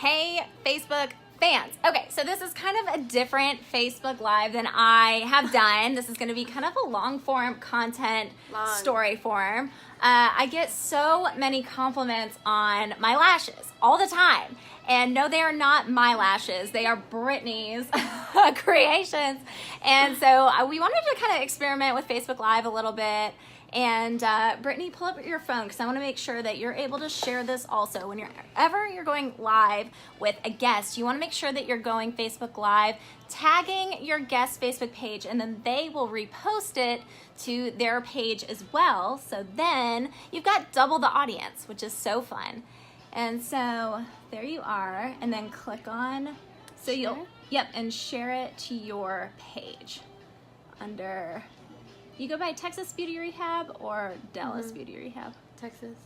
Hey, Facebook fans. Okay, so this is kind of a different Facebook Live than I have done. This is going to be kind of a long form content, story form. I get so many compliments on my lashes all the time. And no, they are not my lashes. They are Brittany's creations. And so we wanted to kind of experiment with Facebook Live a little bit. And Brittany, pull up your phone because I want to make sure that you're able to share this also. Whenever you're going live with a guest, you want to make sure that you're going Facebook Live, tagging your guest Facebook page, and then they will repost it to their page as well. So then you've got double the audience, which is so fun. And so there you are. And then click on, so and share it to your page under... You go by Texas Beauty Rehab or Dallas Beauty Rehab?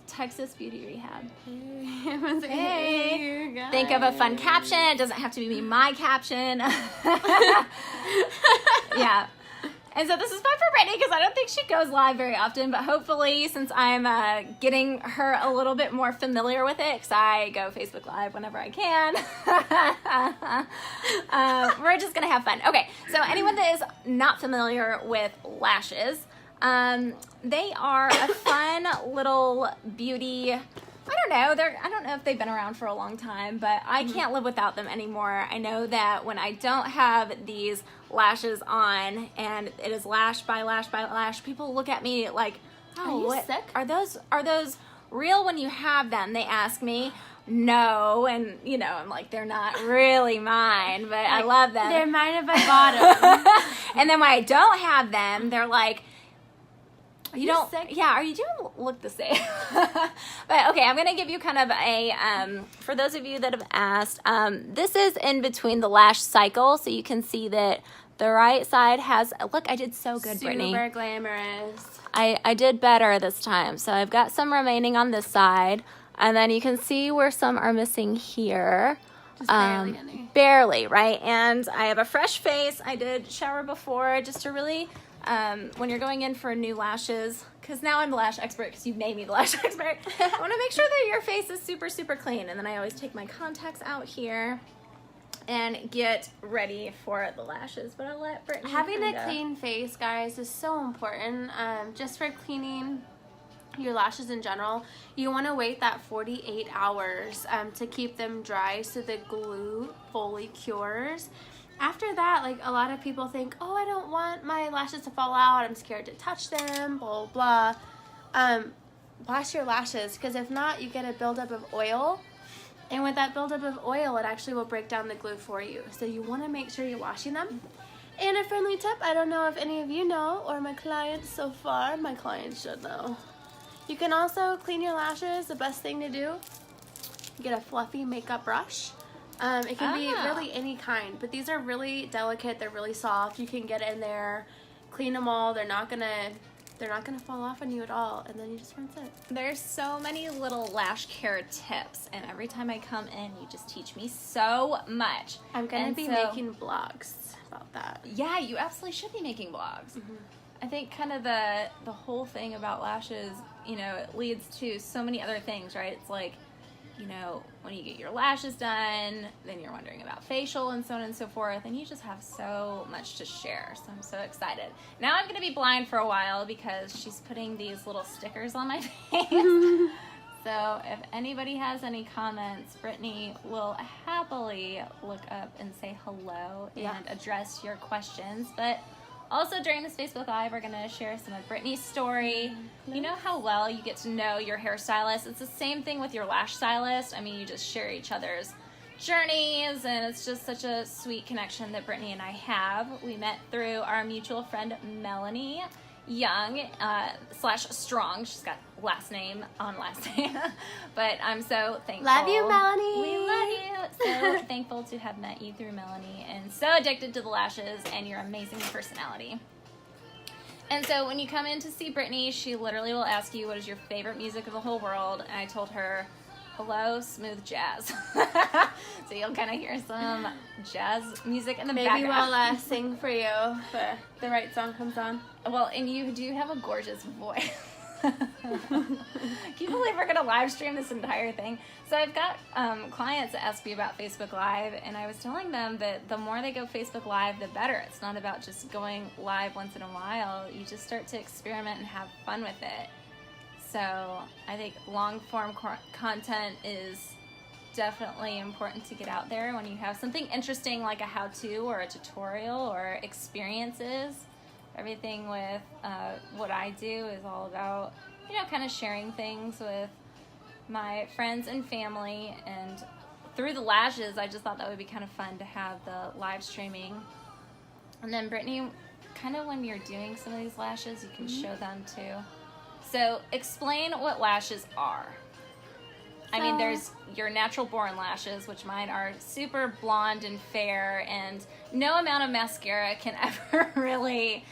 Texas Beauty Rehab. Hey. Think of a fun caption. It doesn't have to be my caption. Yeah. And so this is fun for Brittany because I don't think she goes live very often, but hopefully since I'm getting her a little bit more familiar with it, because I go Facebook Live whenever I can, we're just going to have fun. Okay, so anyone that is not familiar with lashes, they are a fun little beauty... I don't know if they've been around for a long time, but I can't live without them anymore. I know that when I don't have these lashes on and it is lash by lash by lash, people look at me like, "Oh, what sick? Are those real when you have them?" They ask me. No, and I'm like, they're not really mine, but I love them. They're mine if I bought them. And then when I don't have them, they're like, are you don't look the same. But okay, I'm going to give you kind of a, for those of you that have asked, this is in between the lash cycle, so you can see that the right side has, look, I did so good, Brittany. Super glamorous. I did better this time. So I've got some remaining on this side, and then you can see where some are missing here. Just barely any. Barely, right? And I have a fresh face. I did shower before just to really... when you're going in for new lashes, because now I'm the lash expert because you've made me the lash expert, I want to make sure that your face is super, super clean. And then I always take my contacts out here and get ready for the lashes. But I'll let Brittany Having a clean face, guys, is so important. Just for cleaning your lashes in general, you want to wait that 48 hours to keep them dry so the glue fully cures. After that, like, a lot of people think, oh, I don't want my lashes to fall out. I'm scared to touch them, blah, blah, blah. Wash your lashes, because if not, you get a buildup of oil. And with that buildup of oil, it actually will break down the glue for you. So you want to make sure you're washing them. And a friendly tip, I don't know if any of you know, or my clients so far, my clients should know. You can also clean your lashes. The best thing to do, get a fluffy makeup brush. It can be really any kind, but these are really delicate. They're really soft. You can get in there, clean them all. They're not gonna fall off on you at all, and then you just rinse it. There's so many little lash care tips, and every time I come in, you just teach me so much. I'm gonna be making blogs about that. Yeah, you absolutely should be making blogs. Mm-hmm. I think kind of the whole thing about lashes, it leads to so many other things, right? It's like, when you get your lashes done, then you're wondering about facial and so on and so forth, and you just have so much to share, so I'm so excited. Now I'm going to be blind for a while because she's putting these little stickers on my face. So if anybody has any comments, Brittany will happily look up and say hello and address your questions, but... Also, during this Facebook Live, we're going to share some of Brittany's story. You know how well you get to know your hairstylist? It's the same thing with your lash stylist. I mean, you just share each other's journeys, and it's just such a sweet connection that Brittany and I have. We met through our mutual friend, Melanie Young / Strong. She's got last name on last name. But I'm so thankful. Love you, Melanie. We love you. So thankful to have met you through Melanie, and so addicted to the lashes and your amazing personality. And so when you come in to see Brittany, she literally will ask you, what is your favorite music of the whole world? And I told her, hello, smooth jazz. So you'll kind of hear some jazz music in the background. Maybe we'll sing for you if the right song comes on. Well, and you do have a gorgeous voice. Can you believe we're gonna live stream this entire thing? So I've got clients that ask me about Facebook Live, and I was telling them that the more they go Facebook Live, the better. It's not about just going live once in a while. You just start to experiment and have fun with it. So I think long form content is definitely important to get out there when you have something interesting like a how-to or a tutorial or experiences. Everything with what I do is all about, you know, kind of sharing things with my friends and family. And through the lashes, I just thought that would be kind of fun to have the live streaming. And then Brittany, kind of when you're doing some of these lashes, you can show them too. So explain what lashes are. I mean, there's your natural born lashes, which mine are super blonde and fair, and no amount of mascara can ever really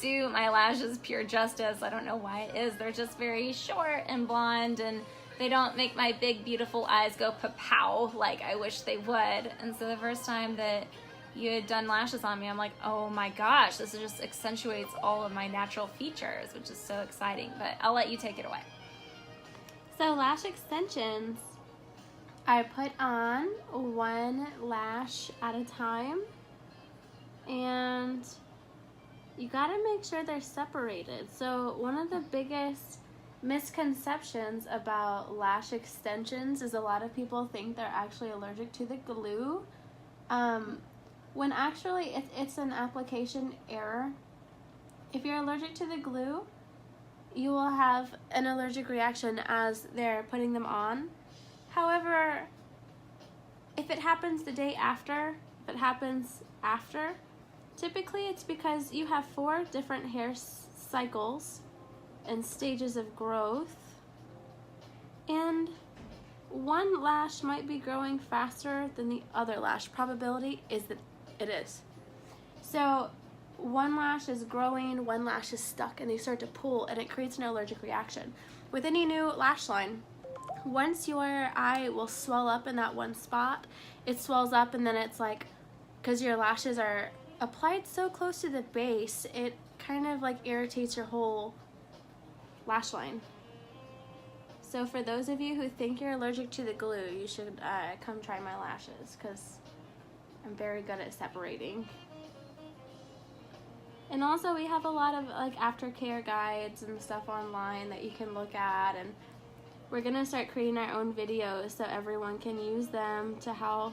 do my lashes pure justice. I don't know why it is. They're just very short and blonde, and they don't make my big, beautiful eyes go pa-pow like I wish they would. And so the first time that you had done lashes on me, I'm like, oh my gosh, this just accentuates all of my natural features, which is so exciting. But I'll let you take it away. So lash extensions, I put on one lash at a time, and you gotta make sure they're separated. So one of the biggest misconceptions about lash extensions is a lot of people think they're actually allergic to the glue, when actually it's an application error. If you're allergic to the glue, you will have an allergic reaction as they're putting them on. However, if it happens the day after, if it happens after, typically it's because you have 4 different hair cycles and stages of growth, and one lash might be growing faster than the other lash. Probability is that it is. So one lash is growing, one lash is stuck, and they start to pull, and it creates an allergic reaction. With any new lash line, once your eye will swell up in that one spot, it swells up, and then it's like, because your lashes are applied so close to the base, it kind of like irritates your whole lash line. So for those of you who think you're allergic to the glue, you should come try my lashes, because I'm very good at separating. And also we have a lot of like aftercare guides and stuff online that you can look at, and we're gonna start creating our own videos so everyone can use them to how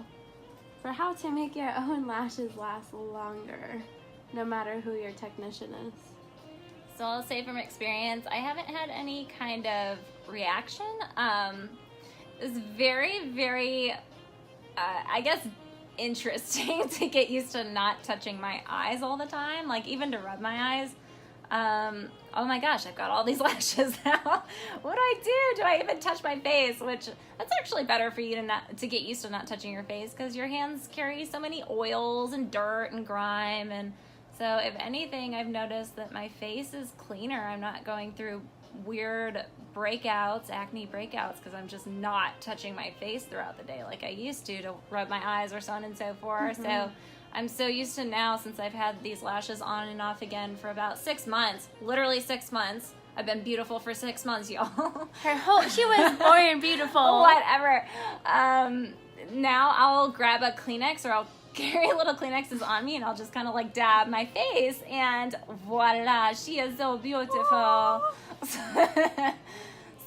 to make your own lashes last longer, no matter who your technician is. So I'll say from experience, I haven't had any kind of reaction. It's very, very, I guess, interesting to get used to not touching my eyes all the time, like even to rub my eyes. Oh my gosh, I've got all these lashes now. What do I do? Do I even touch my face? Which, that's actually better for you to get used to not touching your face, because your hands carry so many oils and dirt and grime. And so if anything, I've noticed that my face is cleaner. I'm not going through weird breakouts, acne breakouts, because I'm just not touching my face throughout the day like I used to rub my eyes or so on and so forth. So I'm so used to now, since I've had these lashes on and off again for about 6 months, literally 6 months. I've been beautiful for 6 months, y'all. She was born beautiful. Whatever. Now I'll grab a Kleenex, or I'll carry little Kleenexes on me, and I'll just kind of like dab my face, and voila, she is so beautiful.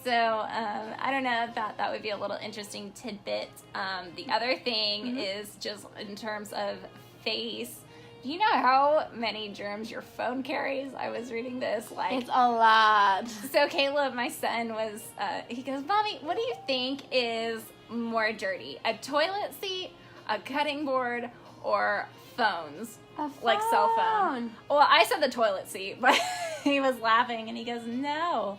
So I don't know, that would be a little interesting tidbit. The other thing is just in terms of face. Do you know how many germs your phone carries? I was reading this, like, it's a lot. So Caleb, my son, he goes, Mommy, what do you think is more dirty? A toilet seat, a cutting board, or phones? Like cell phone. Well, I said the toilet seat, but he was laughing, and he goes, no,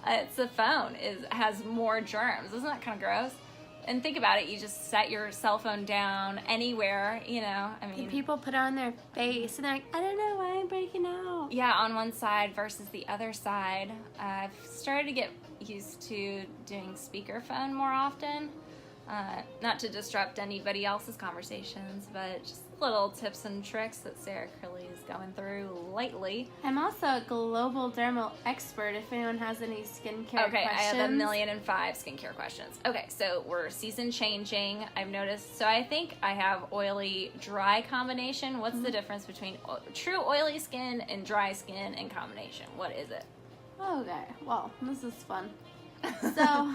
it's the phone. It has more germs. Isn't that kind of gross? And think about it, you just set your cell phone down anywhere, you know, I mean. And people put it on their face, and they're like, I don't know why I'm breaking out. Yeah, on one side versus the other side. I've started to get used to doing speakerphone more often. Not to disrupt anybody else's conversations, but just little tips and tricks that Sarah Curley is going through lately. I'm also a global dermal expert if anyone has any skincare Okay, questions. I have 1,000,005 skincare questions. Okay, so we're season changing. I've noticed, so I think I have oily dry combination. What's the difference between true oily skin and dry skin in combination? What is it? Okay, well, this is fun. So,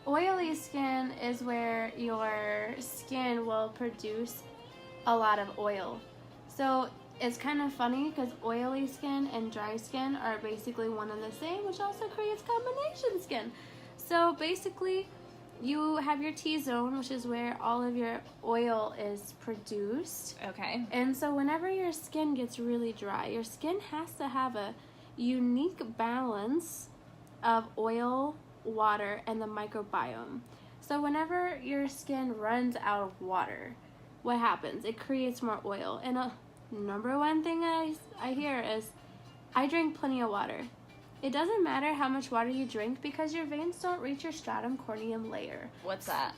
oily skin is where your skin will produce a lot of oil. So it's kind of funny because oily skin and dry skin are basically one and the same, which also creates combination skin. So basically, you have your T-zone, which is where all of your oil is produced. Okay. And so whenever your skin gets really dry, your skin has to have a unique balance of oil, water, and the microbiome. So whenever your skin runs out of water, what happens? It creates more oil. And a number one thing I hear is, I drink plenty of water. It doesn't matter how much water you drink because your veins don't reach your stratum corneum layer. What's that?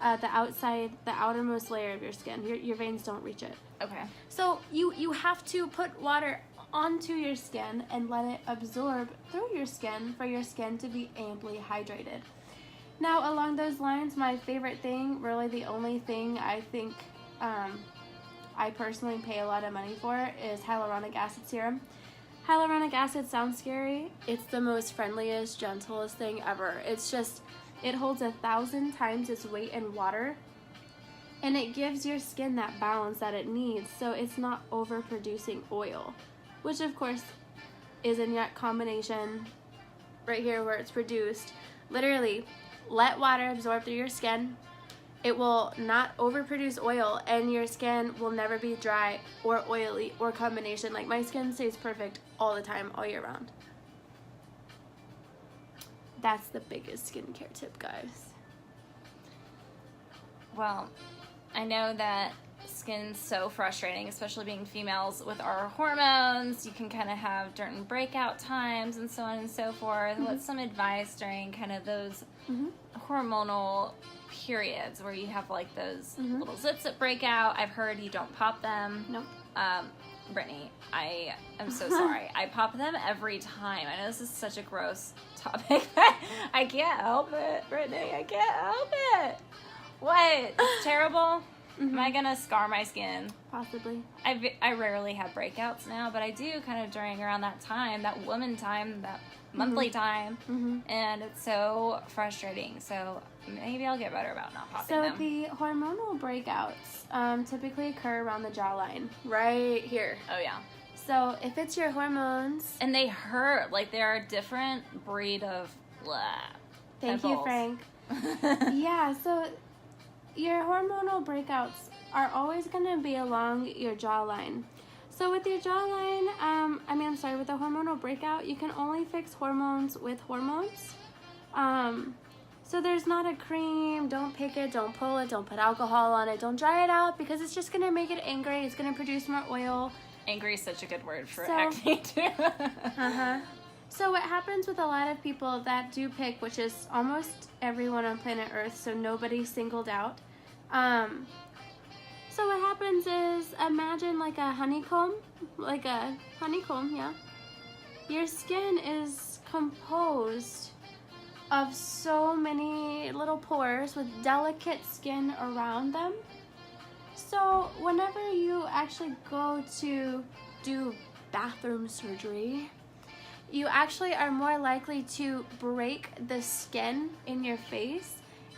The outermost layer of your skin. Your veins don't reach it. Okay. So you have to put water onto your skin and let it absorb through your skin for your skin to be amply hydrated. Now, along those lines, my favorite thing, really the only thing I think I personally pay a lot of money for, is hyaluronic acid serum. Hyaluronic acid sounds scary. It's the most friendliest, gentlest thing ever. It's just, it holds 1,000 times its weight in water, and it gives your skin that balance that it needs, so it's not overproducing oil, which of course is in that combination right here where it's produced. Literally, let water absorb through your skin. It will not overproduce oil, and your skin will never be dry or oily or combination. Like, my skin stays perfect all the time, all year round. That's the biggest skincare tip, guys. Well, I know that skin's so frustrating, especially being females with our hormones. You can kind of have certain breakout times and so on and so forth. What's some advice during kind of those hormonal periods where you have like those little zits that break out? I've heard you don't pop them. Nope. Brittany, I am so sorry. I pop them every time. I know this is such a gross topic, but I can't help it, Brittany. I can't help it. What? It's terrible? Am I gonna scar my skin? Possibly. I rarely have breakouts now, but I do kind of during around that time, that woman time, that monthly time, and it's so frustrating. So maybe I'll get better about not popping them. So the hormonal breakouts typically occur around the jawline, right here. Oh yeah. So if it's your hormones, and they hurt. Like, they're a different breed of blah. thank you, Frank. Yeah. So your hormonal breakouts are always going to be along your jawline. So with your jawline, with the hormonal breakout, you can only fix hormones with hormones. So there's not a cream. Don't pick it, don't pull it, don't put alcohol on it, don't dry it out, because it's just going to make it angry. It's going to produce more oil. Angry is such a good word for acne too. So what happens with a lot of people that do pick, which is almost everyone on planet Earth, so nobody singled out. So what happens is, imagine like a honeycomb, yeah. Your skin is composed of so many little pores with delicate skin around them. So whenever you actually go to do bathroom surgery, you actually are more likely to break the skin in your face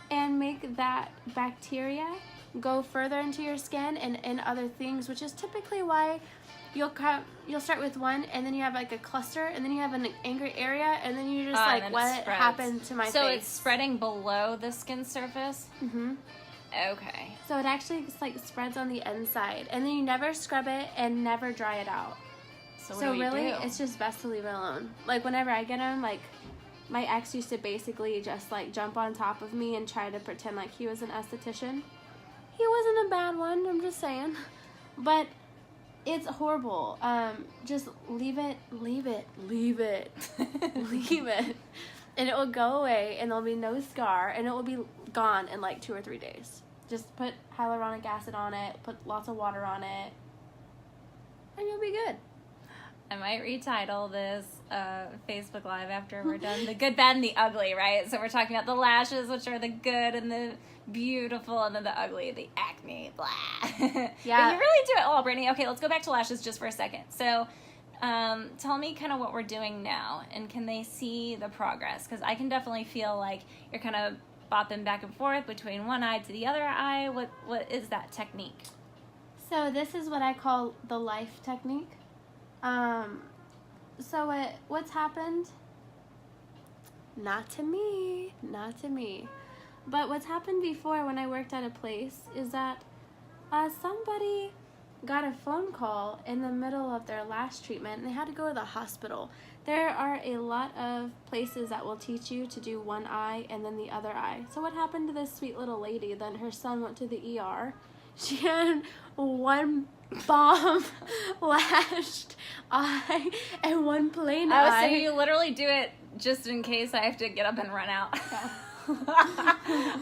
and make that bacteria go further into your skin and in other things, which is typically why you'll start with one, and then you have like a cluster, and then you have an angry area, and then you're just like, what happened to my face? So it's spreading below the skin surface? Okay. So it actually just like spreads on the inside, and then you never scrub it and never dry it out. So what do you really, do? it's just best to leave it alone. Like, whenever I get them, like, my ex used to basically just like jump on top of me and try to pretend like he was an esthetician. He wasn't a bad one, I'm just saying. But it's horrible. Just leave it. and it will go away, and there'll be no scar, and it will be gone in like 2 or 3 days. Just put hyaluronic acid on it, put lots of water on it, and you'll be good. I might retitle this Facebook Live after we're done. The good, bad, and the ugly, right? So we're talking about the lashes, which are the good and the beautiful, and then the ugly, the acne, blah. Yeah. But you really do it all, Brittany. Okay, let's go back to lashes just for a second. So tell me kind of what we're doing now, and can they see the progress? Because I can definitely feel like you're kind of bopping back and forth between one eye to the other eye. What is that technique? So this is what I call the life technique. So what's happened? Not to me. But what's happened before when I worked at a place is that somebody got a phone call in the middle of their lash treatment and they had to go to the hospital. There are a lot of places that will teach you to do one eye and then the other eye. So what happened to this sweet little lady? Then her son went to the ER. She had one bomb lashed eye and one plain eye. So you literally do it just in case I have to get up and run out. Yeah.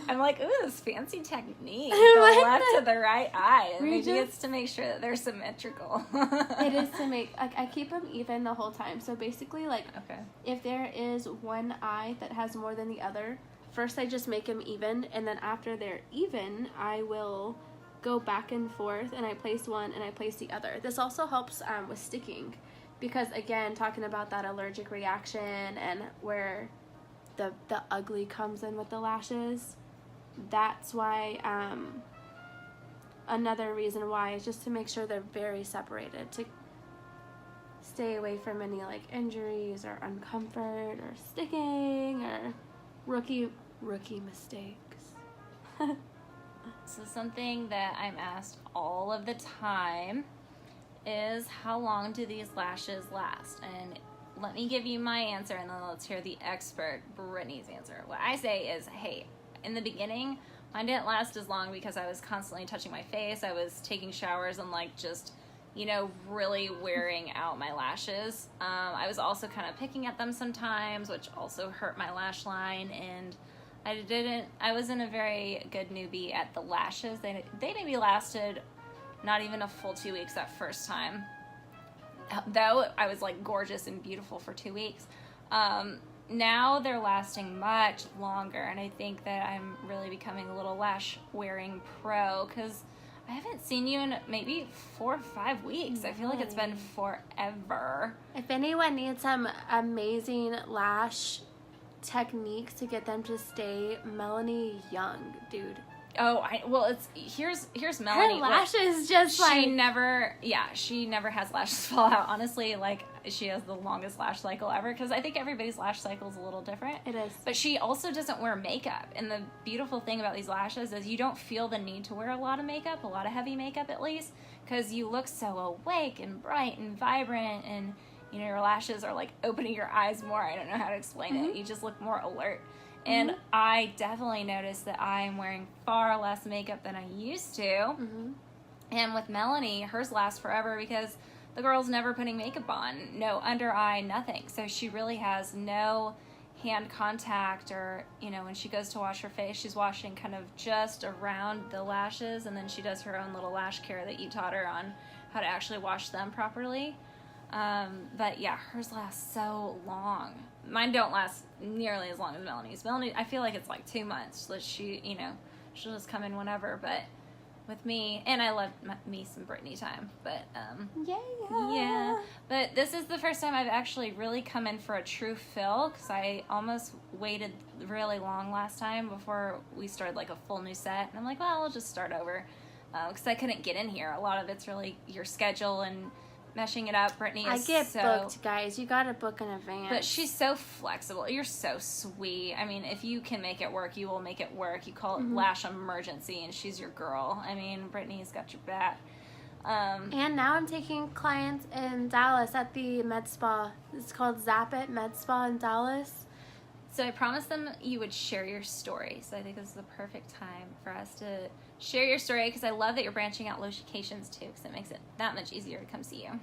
I'm like, ooh, this fancy technique. The left to the right eye. And maybe it's to make sure that they're symmetrical. It is to make, like, I keep them even the whole time. So basically, like, okay. If there is one eye that has more than the other, first I just make them even, and then after they're even, I will go back and forth, and I place one and I place the other. This also helps with sticking, because again, talking about that allergic reaction and where the ugly comes in with the lashes, that's why another reason why is just to make sure they're very separated, to stay away from any like injuries or uncomfort or sticking or rookie mistakes. So something that I'm asked all of the time is, how long do these lashes last? And let me give you my answer, and then let's hear the expert Brittany's answer. What I say is, hey, in the beginning, mine didn't last as long because I was constantly touching my face. I was taking showers and like just, really wearing out my lashes. I was also kind of picking at them sometimes, which also hurt my lash line, and I wasn't a very good newbie at the lashes. They maybe lasted not even a full 2 weeks that first time. Though I was like gorgeous and beautiful for 2 weeks. Now they're lasting much longer, and I think that I'm really becoming a little lash wearing pro, because I haven't seen you in maybe 4 or 5 weeks. I feel like it's been forever. If anyone needs some amazing lash techniques to get them to stay Melanie Young, dude. Oh, here's Melanie. Her lashes just like she never has lashes fall out. Honestly, like, she has the longest lash cycle ever, because I think everybody's lash cycle is a little different. It is. But she also doesn't wear makeup, and the beautiful thing about these lashes is you don't feel the need to wear a lot of makeup, a lot of heavy makeup at least, because you look so awake and bright and vibrant, and your lashes are like opening your eyes more. I don't know how to explain it. You just look more alert. And I definitely noticed that I'm wearing far less makeup than I used to. And with Melanie, hers lasts forever because the girl's never putting makeup on. No under eye, nothing. So she really has no hand contact, or, when she goes to wash her face, she's washing kind of just around the lashes, and then she does her own little lash care that you taught her on how to actually wash them properly. But yeah, hers lasts so long. Mine don't last nearly as long as Melanie's. Melanie, I feel like it's like 2 months. She'll just come in whenever. But with me, and I love me some Brittany time. But yeah. But this is the first time I've actually really come in for a true fill, because I almost waited really long last time before we started like a full new set. And I'm like, well, I'll just start over, because I couldn't get in here. A lot of it's really your schedule and meshing it up. Brittany is booked, guys. You gotta book in advance. But she's so flexible. You're so sweet. I mean, if you can make it work, you will make it work. You call it lash emergency, and she's your girl. I mean, Brittany's got your back. And now I'm taking clients in Dallas at the med spa. It's called Zap It Med Spa in Dallas. So I promised them you would share your story. So I think this is the perfect time for us to share your story, because I love that you're branching out locations too, because it makes it that much easier to come see you.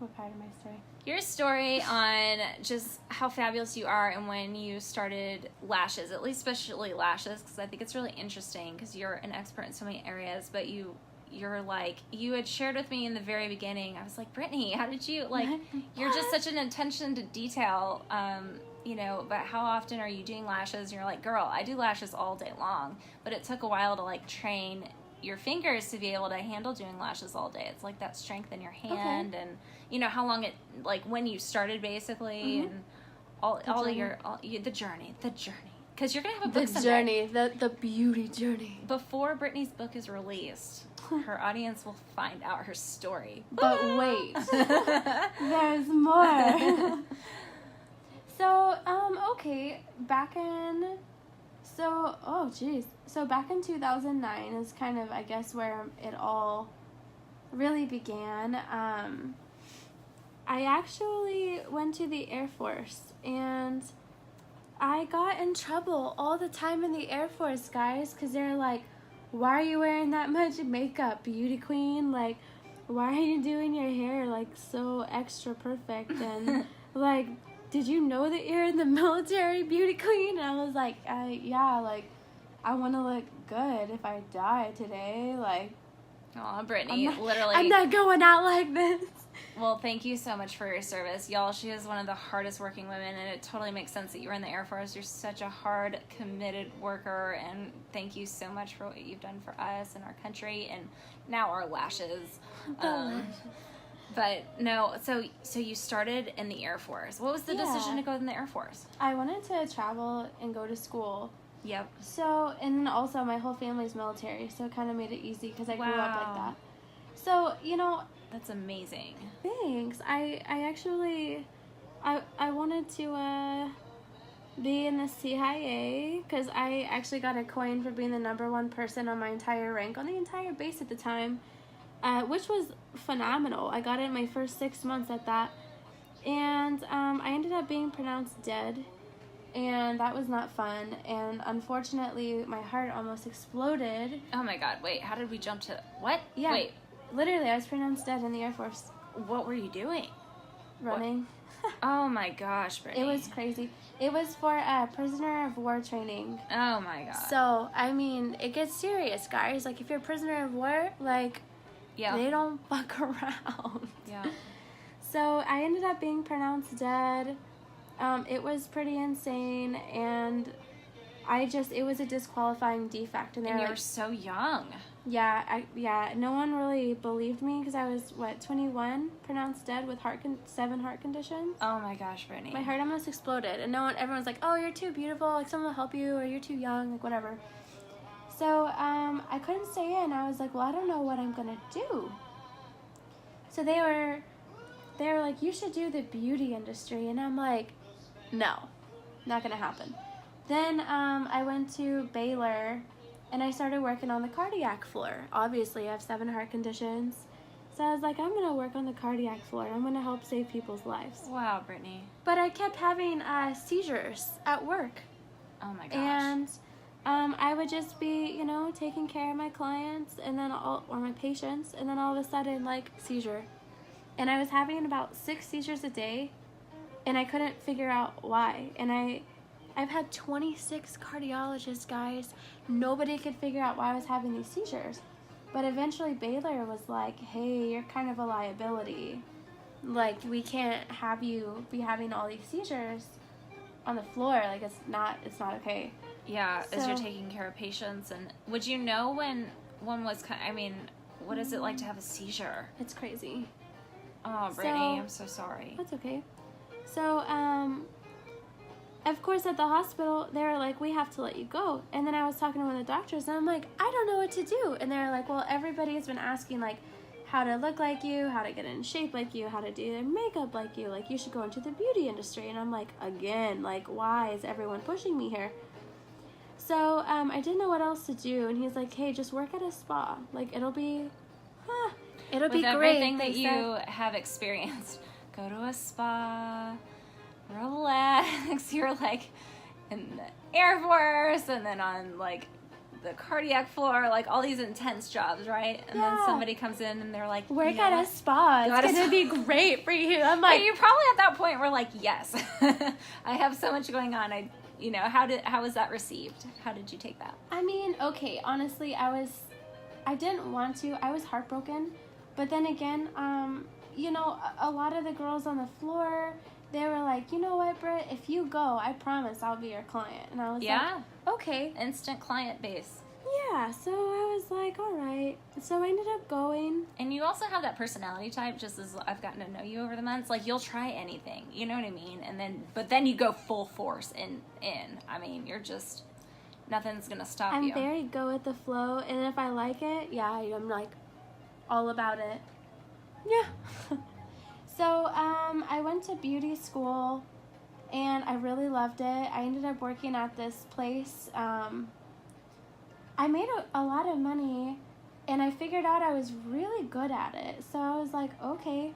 What part of my story? Your story on just how fabulous you are and when you started lashes, at least especially lashes, because I think it's really interesting because you're an expert in so many areas, but you're like, you had shared with me in the very beginning, I was like, Brittany, how did you, like, you're just such an attention to detail, you know, but how often are you doing lashes? And you're like, girl, I do lashes all day long, but it took a while to like train your fingers to be able to handle doing lashes all day. It's like that strength in your hand, and you know how long it, like when you started basically, and the journey, because you're gonna have a book someday. The beauty journey. Before Brittany's book is released, her audience will find out her story. But wait, there's more. So okay, so back in 2009 is kind of, I guess, where it all really began. I actually went to the Air Force, and I got in trouble all the time in the Air Force, guys, because they're like, why are you wearing that much makeup, beauty queen? Like, why are you doing your hair, like, so extra perfect? And, like, did you know that you're in the military, beauty queen? And I was like, yeah, like, I want to look good if I die today. Like, aw, Brittany, literally. I'm not going out like this. Well, thank you so much for your service. Y'all, she is one of the hardest working women, and it totally makes sense that you were in the Air Force. You're such a hard, committed worker, and thank you so much for what you've done for us and our country, and now our lashes. But no, so you started in the Air Force. What was the decision to go in the Air Force? I wanted to travel and go to school. Yep. So, and then also my whole family's military, so it kind of made it easy because I grew up like that. So, you know... That's amazing. Thanks. I actually... I wanted to be in the CIA because I actually got a coin for being the #1 person on my entire rank on the entire base at the time, which was phenomenal. I got it in my first 6 months at that. And I ended up being pronounced dead. And that was not fun. And unfortunately, my heart almost exploded. Oh my God. Wait, how did we jump to... What? Yeah. Wait. Literally, I was pronounced dead in the Air Force. What were you doing? Running. Oh my gosh, Brittany. It was crazy. It was for prisoner of war training. Oh my God. So, I mean, it gets serious, guys. Like, if you're a prisoner of war, like, they don't fuck around. Yeah. So, I ended up being pronounced dead. It was pretty insane, and it was a disqualifying defect. And you were so young. Yeah, no one really believed me because I was, 21, pronounced dead with 7 heart conditions. Oh my gosh, Brittany. My heart almost exploded, and everyone's like, oh, you're too beautiful, like, someone will help you, or you're too young, like, whatever. So, I couldn't stay in. I was like, well, I don't know what I'm gonna do. So they were like, you should do the beauty industry, and I'm like, no, not gonna happen. Then, I went to Baylor, and I started working on the cardiac floor. Obviously, I have 7 heart conditions. So I was like, I'm going to work on the cardiac floor. I'm going to help save people's lives. Wow, Brittany. But I kept having seizures at work. Oh my gosh. And I would just be, taking care of my clients or my patients. And then all of a sudden, seizure. And I was having about 6 seizures a day. And I couldn't figure out why. And I've had 26 cardiologists, guys. Nobody could figure out why I was having these seizures. But eventually Baylor was like, hey, you're kind of a liability. Like, we can't have you be having all these seizures on the floor. Like, it's not okay. Yeah, as you're taking care of patients. And would you know when one was, what is it like to have a seizure? It's crazy. Oh, Brittany, I'm so sorry. That's okay. So, of course, at the hospital, they were like, we have to let you go. And then I was talking to one of the doctors, and I'm like, I don't know what to do. And they're like, well, everybody has been asking, like, how to look like you, how to get in shape like you, how to do their makeup like you. Like, you should go into the beauty industry. And I'm like, again, like, why is everyone pushing me here? So, I didn't know what else to do. And he's like, hey, just work at a spa. Like, it'll be With great. Everything that you have experienced, go to a spa, relax. You're like in the Air Force and then on like the cardiac floor, like all these intense jobs, right? And then somebody comes in and they're like, work at a spa. It's going to be great for you. I'm like, you probably at that point were like, yes, I have so much going on. How was that received? How did you take that? I mean, okay, honestly, I didn't want to. I was heartbroken. But then again, a lot of the girls on the floor, they were like, you know what, Britt, if you go, I promise I'll be your client. And I was like, okay. Instant client base. Yeah, so I was like, all right. So I ended up going. And you also have that personality type, just as I've gotten to know you over the months. Like, you'll try anything, you know what I mean? But then you go full force in. I mean, you're just, nothing's going to stop you. I'm very go with the flow, and if I like it, I'm like all about it. Yeah. So, I went to beauty school, and I really loved it. I ended up working at this place. I made a lot of money, and I figured out I was really good at it. So I was like, okay.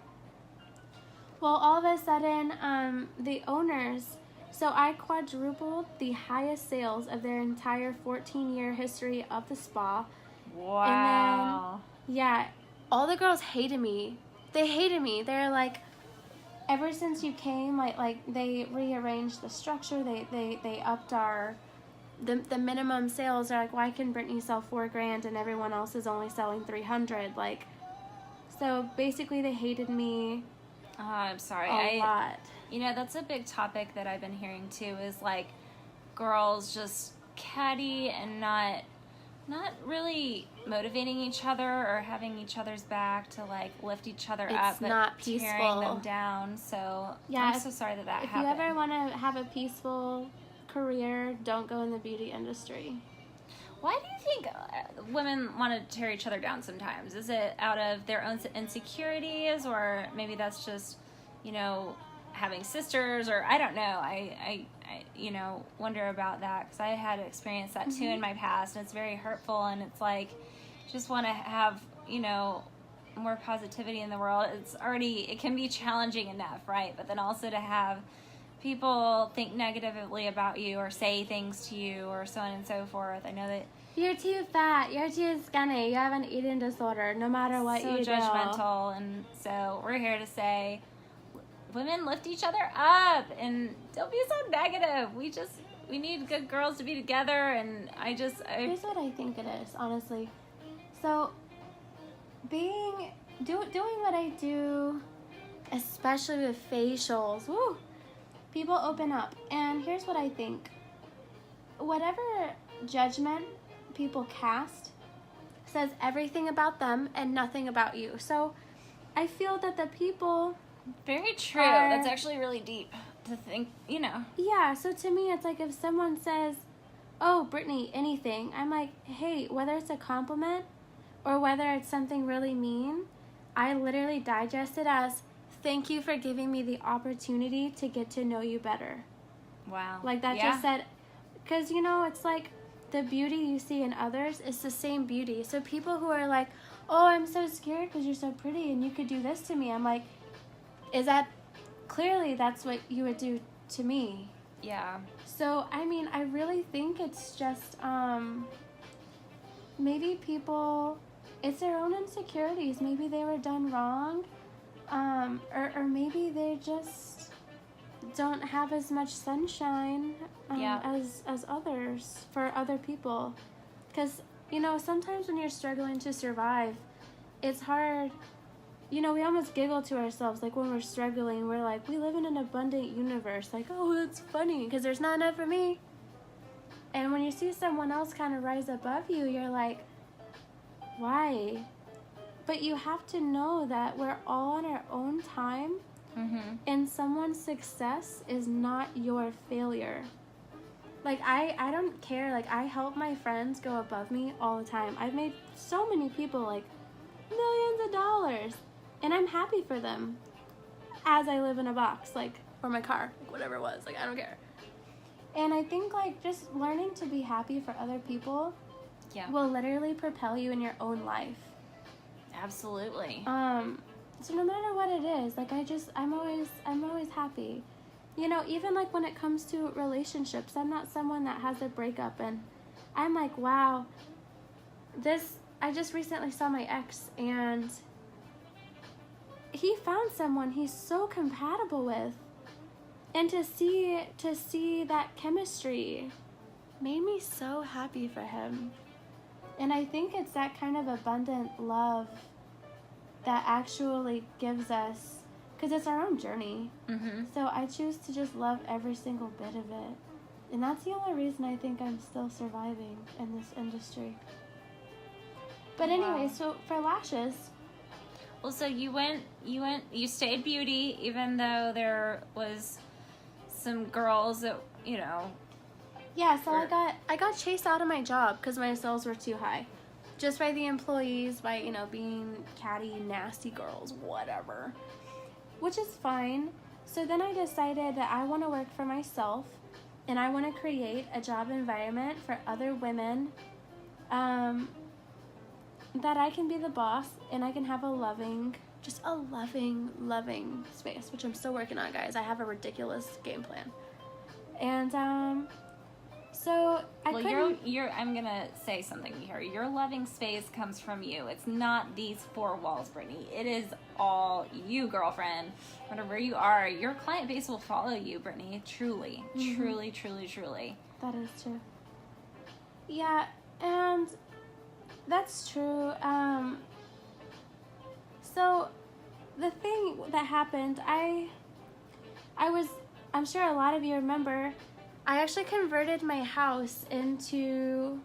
Well, all of a sudden, the owners, so I quadrupled the highest sales of their entire 14-year history of the spa. Wow. And then, all the girls hated me. They hated me. They're like, ever since you came, like they rearranged the structure. They upped the minimum sales. They're like, why can Brittany sell $4,000 and everyone else is only selling $300? Like, so basically they hated me. Oh, I'm sorry. A lot. That's a big topic that I've been hearing too, is like girls just catty and not really motivating each other or having each other's back to like lift each other up, but not peaceful. Tearing them down. So I'm so sorry that happened. If you ever want to have a peaceful career, don't go in the beauty industry. Why do you think women want to tear each other down sometimes? Is it out of their own insecurities, or maybe that's just, having sisters, or I don't know. I wonder about that, because I had experienced that too in my past, and it's very hurtful, and it's like, just want to have, more positivity in the world. It can be challenging enough, right? But then also to have people think negatively about you or say things to you or so on and so forth. I know that you're too fat, you're too skinny, you have an eating disorder, no matter what you do. So judgmental, and so we're here to say, women, lift each other up and don't be so negative. We need good girls to be together, and here's what I think it is, honestly. So doing what I do, especially with facials, woo, people open up. And here's what I think. Whatever judgment people cast says everything about them and nothing about you. So I feel that the people... Very true. That's actually really deep to think, Yeah, so to me, it's like if someone says, oh, Brittany, anything, I'm like, hey, whether it's a compliment or whether it's something really mean, I literally digest it as, thank you for giving me the opportunity to get to know you better. Wow. Like that just said, because, it's like the beauty you see in others is the same beauty. So people who are like, oh, I'm so scared because you're so pretty and you could do this to me. I'm like, clearly that's what you would do to me. Yeah. So, I mean, I really think it's just, maybe people, it's their own insecurities. Maybe they were done wrong, or maybe they just don't have as much sunshine as others, for other people. Because, sometimes when you're struggling to survive, it's hard. We almost giggle to ourselves, like when we're struggling, we're like, we live in an abundant universe. Like, oh, that's funny, because there's not enough for me. And when you see someone else kind of rise above you, you're like, why? But you have to know that we're all on our own time, and someone's success is not your failure. Like, I don't care. Like, I help my friends go above me all the time. I've made so many people, like, millions of dollars. And I'm happy for them as I live in a box, like, or my car, like, whatever it was. Like, I don't care. And I think, like, just learning to be happy for other people will literally propel you in your own life. Absolutely. So no matter what it is, like, I'm always happy. Even, like, when it comes to relationships, I'm not someone that has a breakup and I'm like, wow, I just recently saw my ex, and he found someone he's so compatible with. And to see that chemistry made me so happy for him. And I think it's that kind of abundant love that actually gives us, because it's our own journey. Mm-hmm. So I choose to just love every single bit of it. And that's the only reason I think I'm still surviving in this industry. But anyway, Wow. so for lashes, Well, so you stayed beauty, even though there was some girls that, you know. yeah, so I got chased out of my job because my sales were too high. Just by the employees, by, you know, being catty, nasty girls, whatever. Which is fine. So then I decided that I want to work for myself, and I want to create a job environment for other women, that I can be the boss, and I can have a loving space, which I'm still working on, guys. I have a ridiculous game plan. And so I Well, couldn't. I'm gonna say something here. Your loving space comes from you. It's not these four walls, Brittany. It is all you, girlfriend. Whatever you are, your client base will follow you, Brittany. Truly, truly, truly, truly. That is true. Yeah, and that's true. So the thing that happened, I'm sure a lot of you remember, I actually converted my house into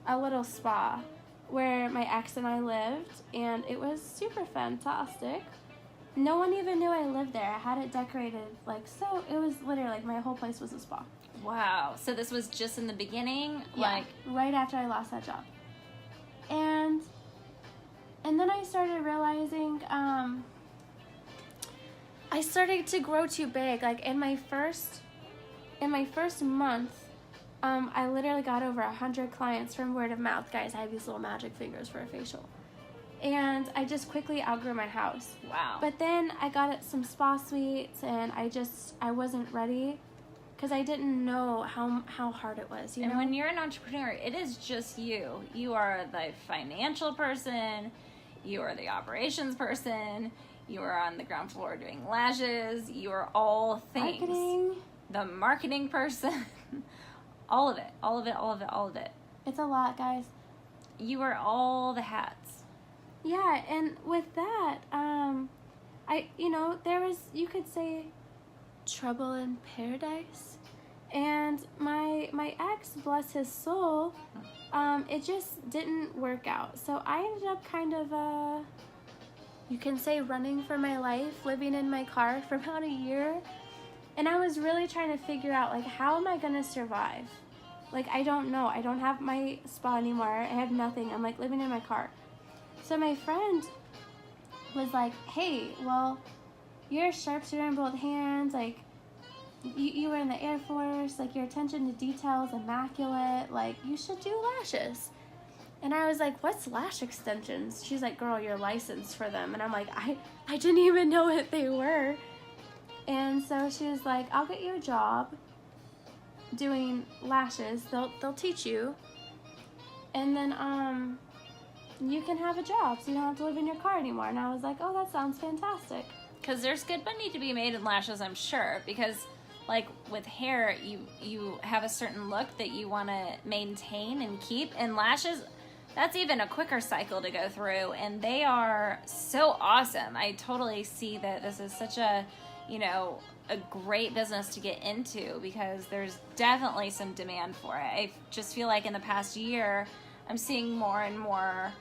a little spa where my ex and I lived, and it was super fantastic. No one even knew I lived there. I had it decorated so it was literally like my whole place was a spa. Wow. So this was just in the beginning, Yeah, right after I lost that job. And then I started realizing, I started to grow too big. Like in my first month, I literally got over 100 clients from word of mouth. Guys, I have these little magic fingers for a facial. And I just quickly outgrew my house. Wow. But then I got some spa suites, and I wasn't ready because I didn't know how hard it was, you know? And when you're an entrepreneur, it is just you. You are the financial person. You are the operations person. You are on the ground floor doing lashes. You are all things. Marketing. The marketing person. All of it. All of it. All of it. All of it. It's a lot, guys. You are all the hats. Yeah, and with that, there was, you could say, trouble in paradise. And my ex, bless his soul, it just didn't work out. So I ended up kind of, you can say, running for my life, living in my car for about a year. And I was really trying to figure out, how am I going to survive? I don't know. I don't have my spa anymore. I have nothing. I'm, living in my car. So my friend was like, hey, well, you're a sharpshooter in both hands. You were in the Air Force. Your attention to detail is immaculate. You should do lashes. And I was like, what's lash extensions? She's like, girl, you're licensed for them. And I'm like, I didn't even know what they were. And so she was like, I'll get you a job doing lashes. They'll teach you. And then you can have a job so you don't have to live in your car anymore. And I was like, oh, that sounds fantastic. Because there's good money to be made in lashes, I'm sure. Because, with hair, you have a certain look that you want to maintain and keep. And lashes, that's even a quicker cycle to go through. And they are so awesome. I totally see that this is such a great business to get into because there's definitely some demand for it. I just feel like in the past year, I'm seeing more and more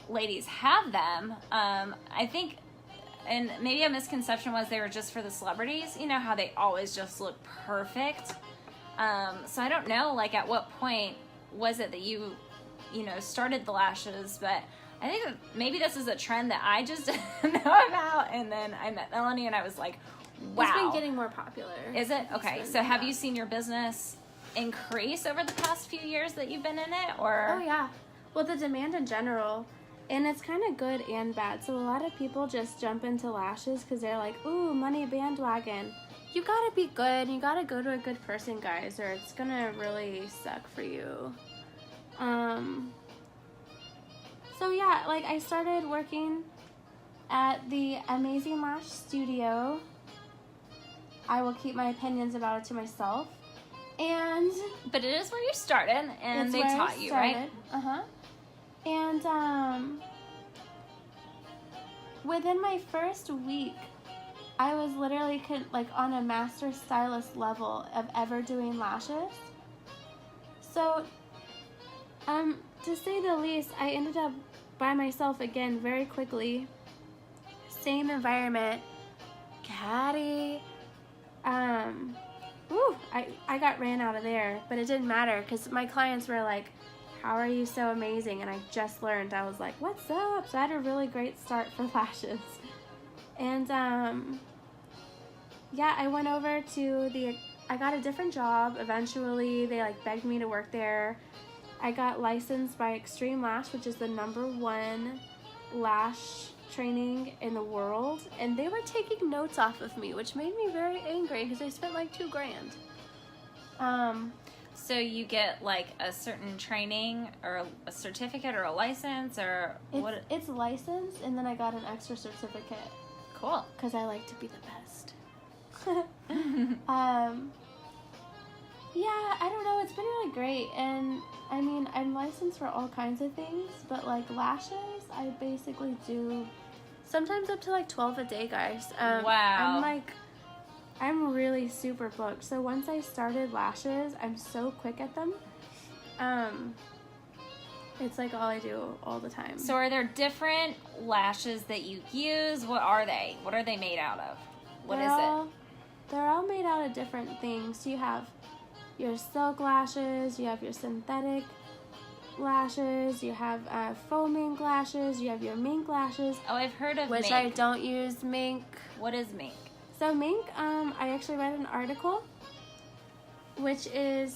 ladies have them. I think, and maybe a misconception was they were just for the celebrities. You know how they always just look perfect. So I don't know, at what point was it that you started the lashes, but I think that maybe this is a trend that I just didn't know about. And then I met Melanie and I was like, wow. It's been getting more popular. Is it? Okay. So have you seen your business increase over the past few years that you've been in it? Or? Oh, yeah. Well, the demand in general, and it's kind of good and bad. So a lot of people just jump into lashes because they're like, ooh, money bandwagon. You gotta be good. You gotta go to a good person, guys, or it's gonna really suck for you. So yeah, like I started working at the Amazing Lash Studio. I will keep my opinions about it to myself. And But it is where you started, and they taught you, right? And within my first week, I was literally like on a master stylist level of ever doing lashes. So, to say the least, I ended up by myself again very quickly. Same environment. Caddy. I got ran out of there, but it didn't matter because my clients were like, how are you so amazing? And I just learned. I was like, what's up? So I had a really great start for lashes. And yeah, I went over to I got a different job eventually. They like begged me to work there. I got licensed by Extreme Lash, which is the #1 lash training in the world, and they were taking notes off of me, which made me very angry because I spent like $2,000. So you get like a certain training or a certificate or a license or what? It's licensed, and then I got an extra certificate. Cool. Because I like to be the best. Yeah, I don't know. It's been really great, and I mean, I'm licensed for all kinds of things, but like lashes, I basically do sometimes up to like 12 a day, guys. Wow. I'm really super booked. So once I started lashes, I'm so quick at them. It's like all I do all the time. So are there different lashes that you use? What are they? What are they made out of? What is it? They're all made out of different things. You have your silk lashes, you have your synthetic lashes, you have faux mink lashes, you have your mink lashes. Oh, I've heard of which mink. I don't use mink. What is mink? So mink, I actually read an article, which it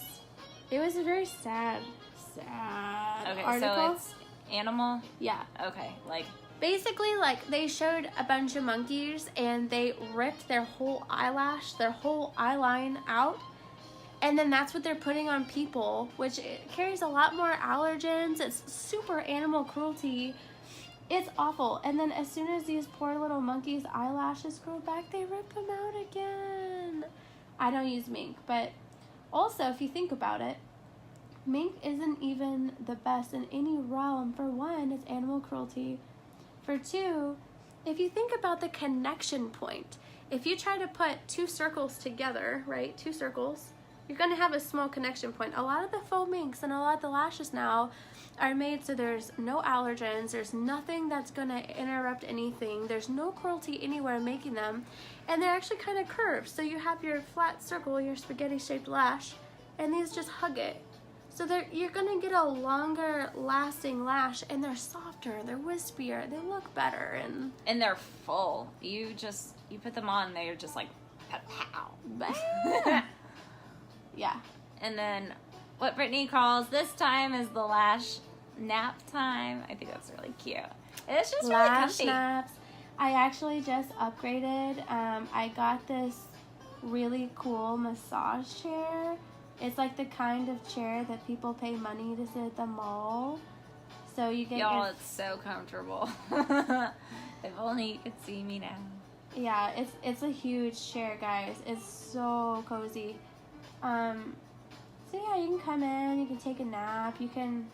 was a very sad article. So it's animal? Yeah. Okay, like... Basically, like, they showed a bunch of monkeys, and they ripped their whole eyelash, their whole eyeline out, and then that's what they're putting on people, which it carries a lot more allergens. It's super animal cruelty. It's awful. And then as soon as these poor little monkeys' eyelashes grow back, they rip them out again. I don't use mink, but also, if you think about it, mink isn't even the best in any realm. For one, it's animal cruelty. For two, if you think about the connection point, if you try to put two circles together, right, two circles, you're going to have a small connection point. A lot of the faux minks and a lot of the lashes now are made so there's no allergens, there's nothing that's going to interrupt anything, there's no cruelty anywhere making them, and they're actually kind of curved. So you have your flat circle, your spaghetti-shaped lash, and these just hug it. So you're going to get a longer lasting lash, and they're softer, they're wispier, they look better. And they're full. You put them on, they're just like, pow. Yeah. And then what Brittany calls this time is the lash nap time. I think that's really cute. It's just really comfy. Naps. I actually just upgraded. I got this really cool massage chair. It's like the kind of chair that people pay money to sit at the mall. So you get it's so comfortable. If only you could see me now. Yeah, it's a huge chair, guys. It's so cozy. So yeah, you can come in, you can take a nap, you can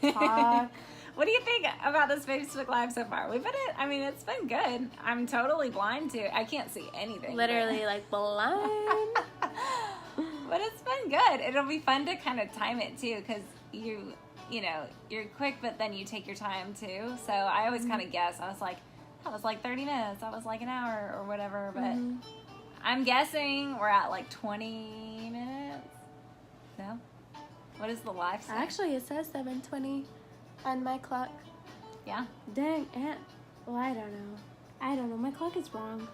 talk. What do you think about this Facebook Live so far? It's been good. I'm totally blind too. I can't see anything. Literally like blind. But it's been good. It'll be fun to kind of time it too, because you're quick, but then you take your time too. So I always kind of guess. I was like, that was like 30 minutes. That was like an hour or whatever. But I'm guessing we're at like 20 minutes. No? What is the live say? Actually, it says 7:20 on my clock. Yeah. Dang, Aunt. Well, I don't know. My clock is wrong.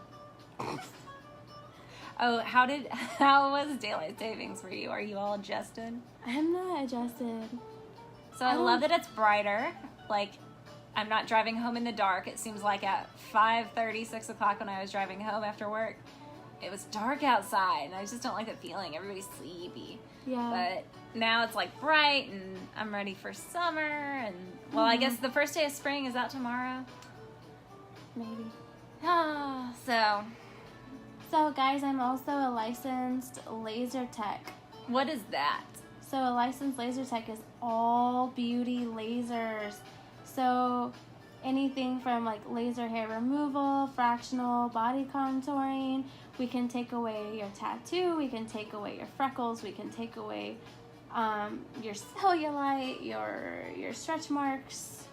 Oh, how was daylight savings for you? Are you all adjusted? I'm not adjusted. So I love that it's brighter. Like, I'm not driving home in the dark. It seems like at 5:30, 6 o'clock when I was driving home after work, it was dark outside, and I just don't like that feeling. Everybody's sleepy. Yeah. But now it's like bright, and I'm ready for summer. And well, I guess the first day of spring is that tomorrow. Maybe. Oh, So guys, I'm also a licensed laser tech. what is that? So a licensed laser tech is all beauty lasers. So anything from like laser hair removal, fractional body contouring. We can take away your tattoo. We can take away your freckles. We can take away your cellulite, your stretch marks.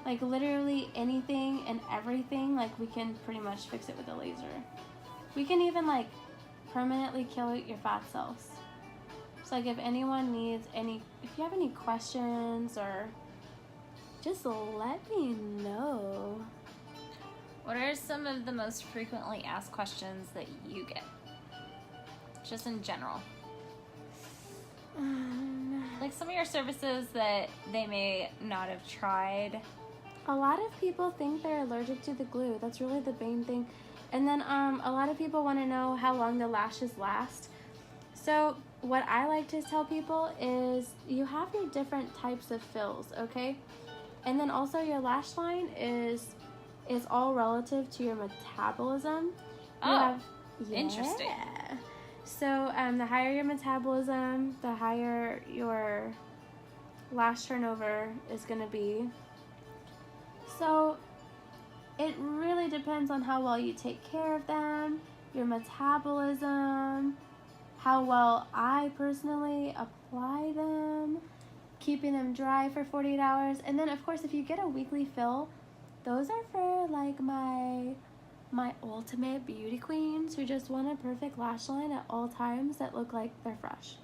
Like literally anything and everything. Like we can pretty much fix it with a laser. We can even like permanently kill your fat cells. So like if anyone needs if you have any questions or just let me know. What are some of the most frequently asked questions that you get? Just in general. Like some of your services that they may not have tried. A lot of people think they're allergic to the glue. That's really the main thing. And then a lot of people want to know how long the lashes last. So what I like to tell people is you have your different types of fills, okay? And then also your lash line is all relative to your metabolism. Interesting. So the higher your metabolism, the higher your lash turnover is going to be. So it really depends on how well you take care of them, your metabolism, how well I personally apply them, keeping them dry for 48 hours. And then of course if you get a weekly fill, those are for like my ultimate beauty queens who just want a perfect lash line at all times that look like they're fresh.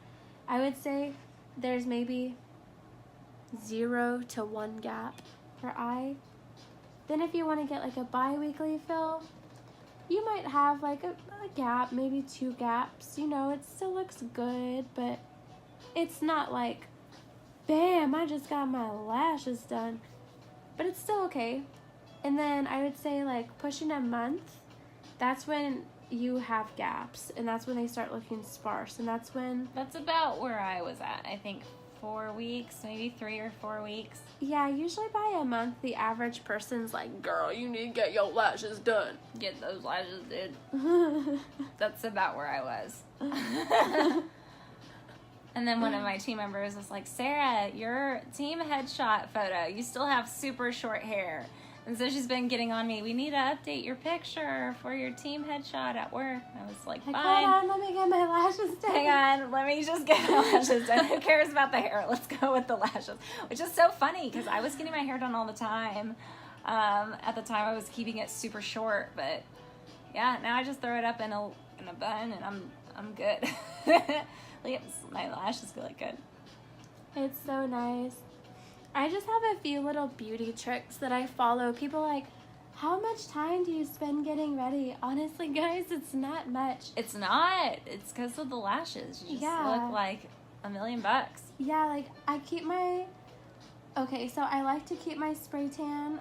I would say there's maybe 0 to 1 gap per eye. Then if you want to get like a bi-weekly fill, you might have like a gap, maybe 2 gaps. You know, it still looks good, but it's not like, bam, I just got my lashes done. But it's still okay. And then I would say like pushing a month, that's when you have gaps, and that's when they start looking sparse, and that's about where I was at. I think 4 weeks, maybe 3 or 4 weeks. Yeah, usually by a month the average person's like, girl, you need to get your lashes done. Get those lashes did. That's about where I was. And then one of my team members was like, Sarah, your team headshot photo, you still have super short hair. And so she's been getting on me, we need to update your picture for your team headshot at work. I was like, fine. Hold on, let me get my lashes done. Hang on, let me just get my lashes done. Who cares about the hair? Let's go with the lashes. Which is so funny because I was getting my hair done all the time. At the time I was keeping it super short, but yeah, now I just throw it up in a bun and I'm good. Like, my lashes feel like good. It's so nice. I just have a few little beauty tricks that I follow. People like, how much time do you spend getting ready? Honestly, guys, it's not much. It's not. It's because of the lashes. You just look like $1 million. Yeah, like I keep my... Okay, so I like to keep my spray tan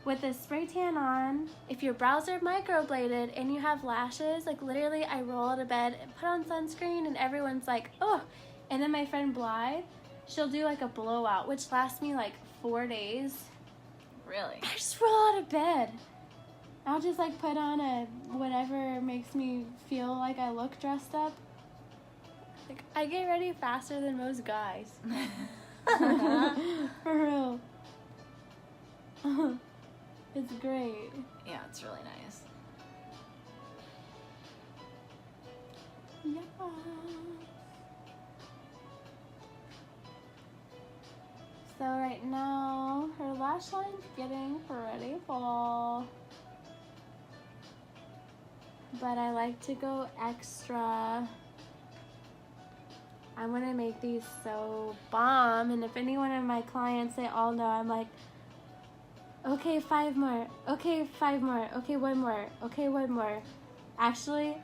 with the spray tan on. If your brows are microbladed and you have lashes, like literally I roll out of bed and put on sunscreen and everyone's like, oh. And then my friend Blythe, she'll do like a blowout, which lasts me like 4 days. Really? I just roll out of bed. I'll just like put on a whatever makes me feel like I look dressed up. Like I get ready faster than most guys. For real. It's great. Yeah, it's really nice. Yeah. So right now, her lash line's getting pretty full. But I like to go extra. I'm gonna make these so bomb, and if any one of my clients, they all know, I'm like, okay, 5 more, okay, 5 more, okay, 1 more, okay, 1 more. Actually,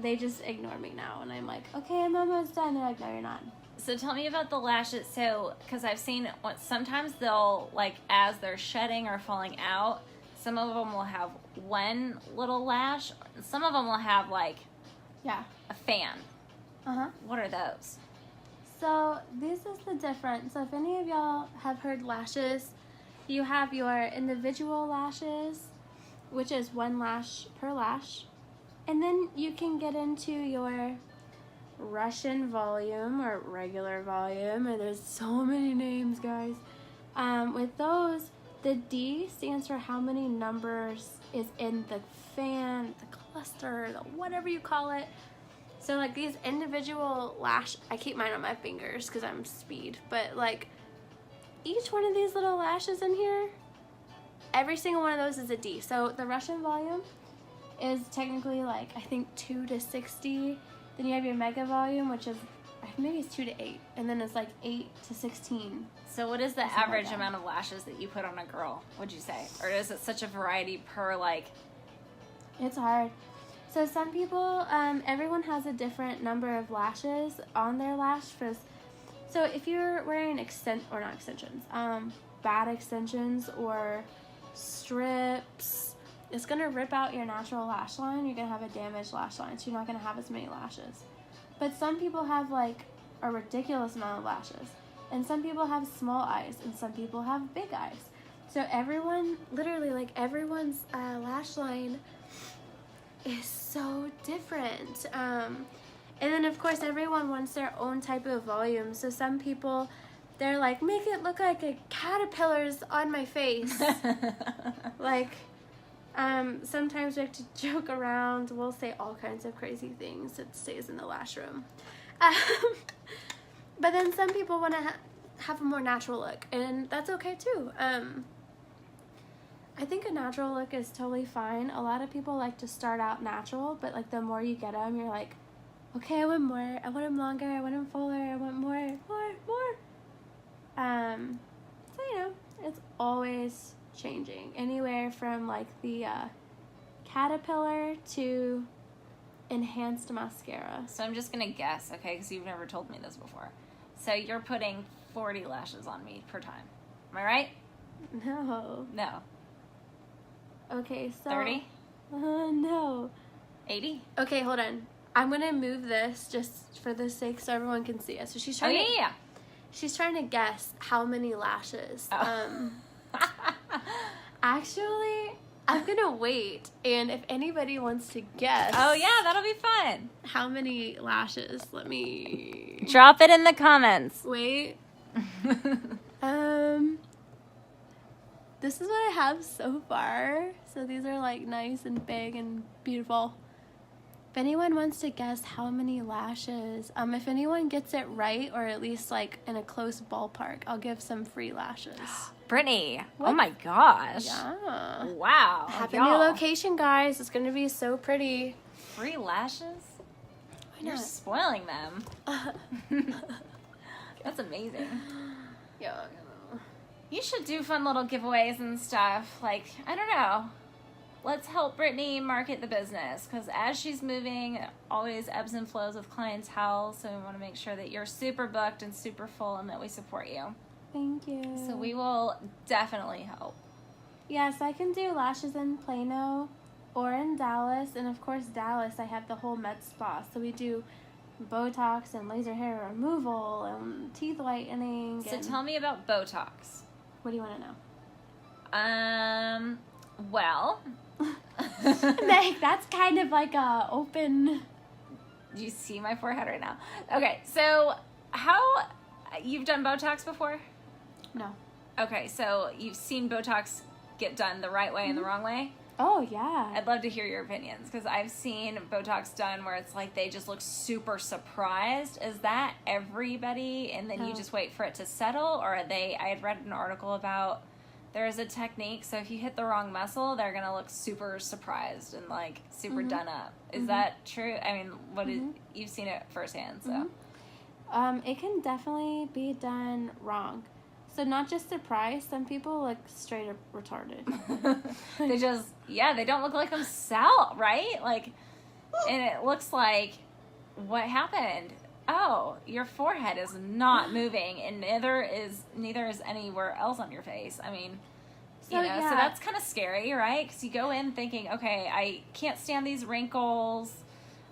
they just ignore me now, and I'm like, okay, I'm almost done. They're like, no, you're not. So tell me about the lashes. So, because I've seen sometimes they'll, like, as they're shedding or falling out, some of them will have one little lash. Some of them will have like Yeah. a fan. Uh-huh. What are those? So this is the difference. So if any of y'all have heard lashes, you have your individual lashes, which is 1 lash per lash. And then you can get into your Russian volume or regular volume, and there's so many names, guys. With those, the D stands for how many numbers is in the fan, the cluster, the whatever you call it. So like these individual lash, I keep mine on my fingers because I'm speed, but like each one of these little lashes in here, every single one of those is a D. So the Russian volume is technically like, I think 2 to 60. Then you have your mega volume, which is, maybe it's 2 to 8. And then it's like 8 to 16. So what is the Something like average that. amount of lashes that you put on a girl, would you say? Or is it such a variety per like... It's hard. So some people, everyone has a different number of lashes on their lash. So if you're wearing bad extensions or strips, it's gonna rip out your natural lash line. You're gonna have a damaged lash line, so you're not gonna have as many lashes. But some people have like a ridiculous amount of lashes, and some people have small eyes, and some people have big eyes. So everyone, literally, like everyone's lash line is so different. And then of course everyone wants their own type of volume. So some people, they're like, make it look like a caterpillar's on my face. Like, sometimes we have to joke around. We'll say all kinds of crazy things. It stays in the lash room. But then some people want to have a more natural look, and that's okay too. I think a natural look is totally fine. A lot of people like to start out natural, but like the more you get them, you're like, okay, I want more. I want them longer. I want them fuller. I want more. So you know, it's always changing. Anywhere from like the caterpillar to enhanced mascara. So I'm just going to guess, okay, because you've never told me this before. So you're putting 40 lashes on me per time. Am I right? No. No. Okay, so 30? No. 80? Okay, hold on. I'm gonna move this just for the sake so everyone can see it. So she's Oh, trying yeah. she's trying to guess how many lashes. Oh. Actually, I'm gonna wait, and if anybody wants to guess, Oh, yeah, that'll be fun. how many lashes? Let me Drop it in the comments. wait. This is what I have so far. So these are like nice and big and beautiful. If anyone wants to guess how many lashes, if anyone gets it right, or at least like in a close ballpark, I'll give some free lashes. Brittany, oh What? my gosh. Yeah. Wow. Happy y'all. new location, guys. It's gonna be so pretty. Free lashes? You're not? spoiling them. That's amazing. Yeah. You should do fun little giveaways and stuff. Like, I don't know. Let's help Brittany market the business, because as she's moving, always ebbs and flows with clientele. So we want to make sure that you're super booked and super full and that we support you. Thank you. So we will definitely help. Yes, I can do lashes in Plano or in Dallas. And of course, Dallas, I have the whole med spa. So we do Botox and laser hair removal and teeth whitening. So and tell me about Botox. what do you want to know? Well, Meg, that's kind of like a open. do you see my forehead right now? Okay, so you've done Botox before? No. Okay, so you've seen Botox get done the right way and the wrong way? Oh, yeah. I'd love to hear your opinions, because I've seen Botox done where it's like they just look super surprised. Is that everybody, and then you No. just wait for it to settle? Or are they, I had read an article about there is a technique, so if you hit the wrong muscle, they're going to look super surprised and like super done up. Is that true? I mean, you've seen it firsthand, so. It can definitely be done wrong. So not just surprised, some people look straight up retarded. They don't look like themselves, right? Like, and it looks like, what happened? Oh, your forehead is not moving, and neither is anywhere else on your face. I mean, So, you know, so that's kind of scary, right? Because you go in thinking, okay, I can't stand these wrinkles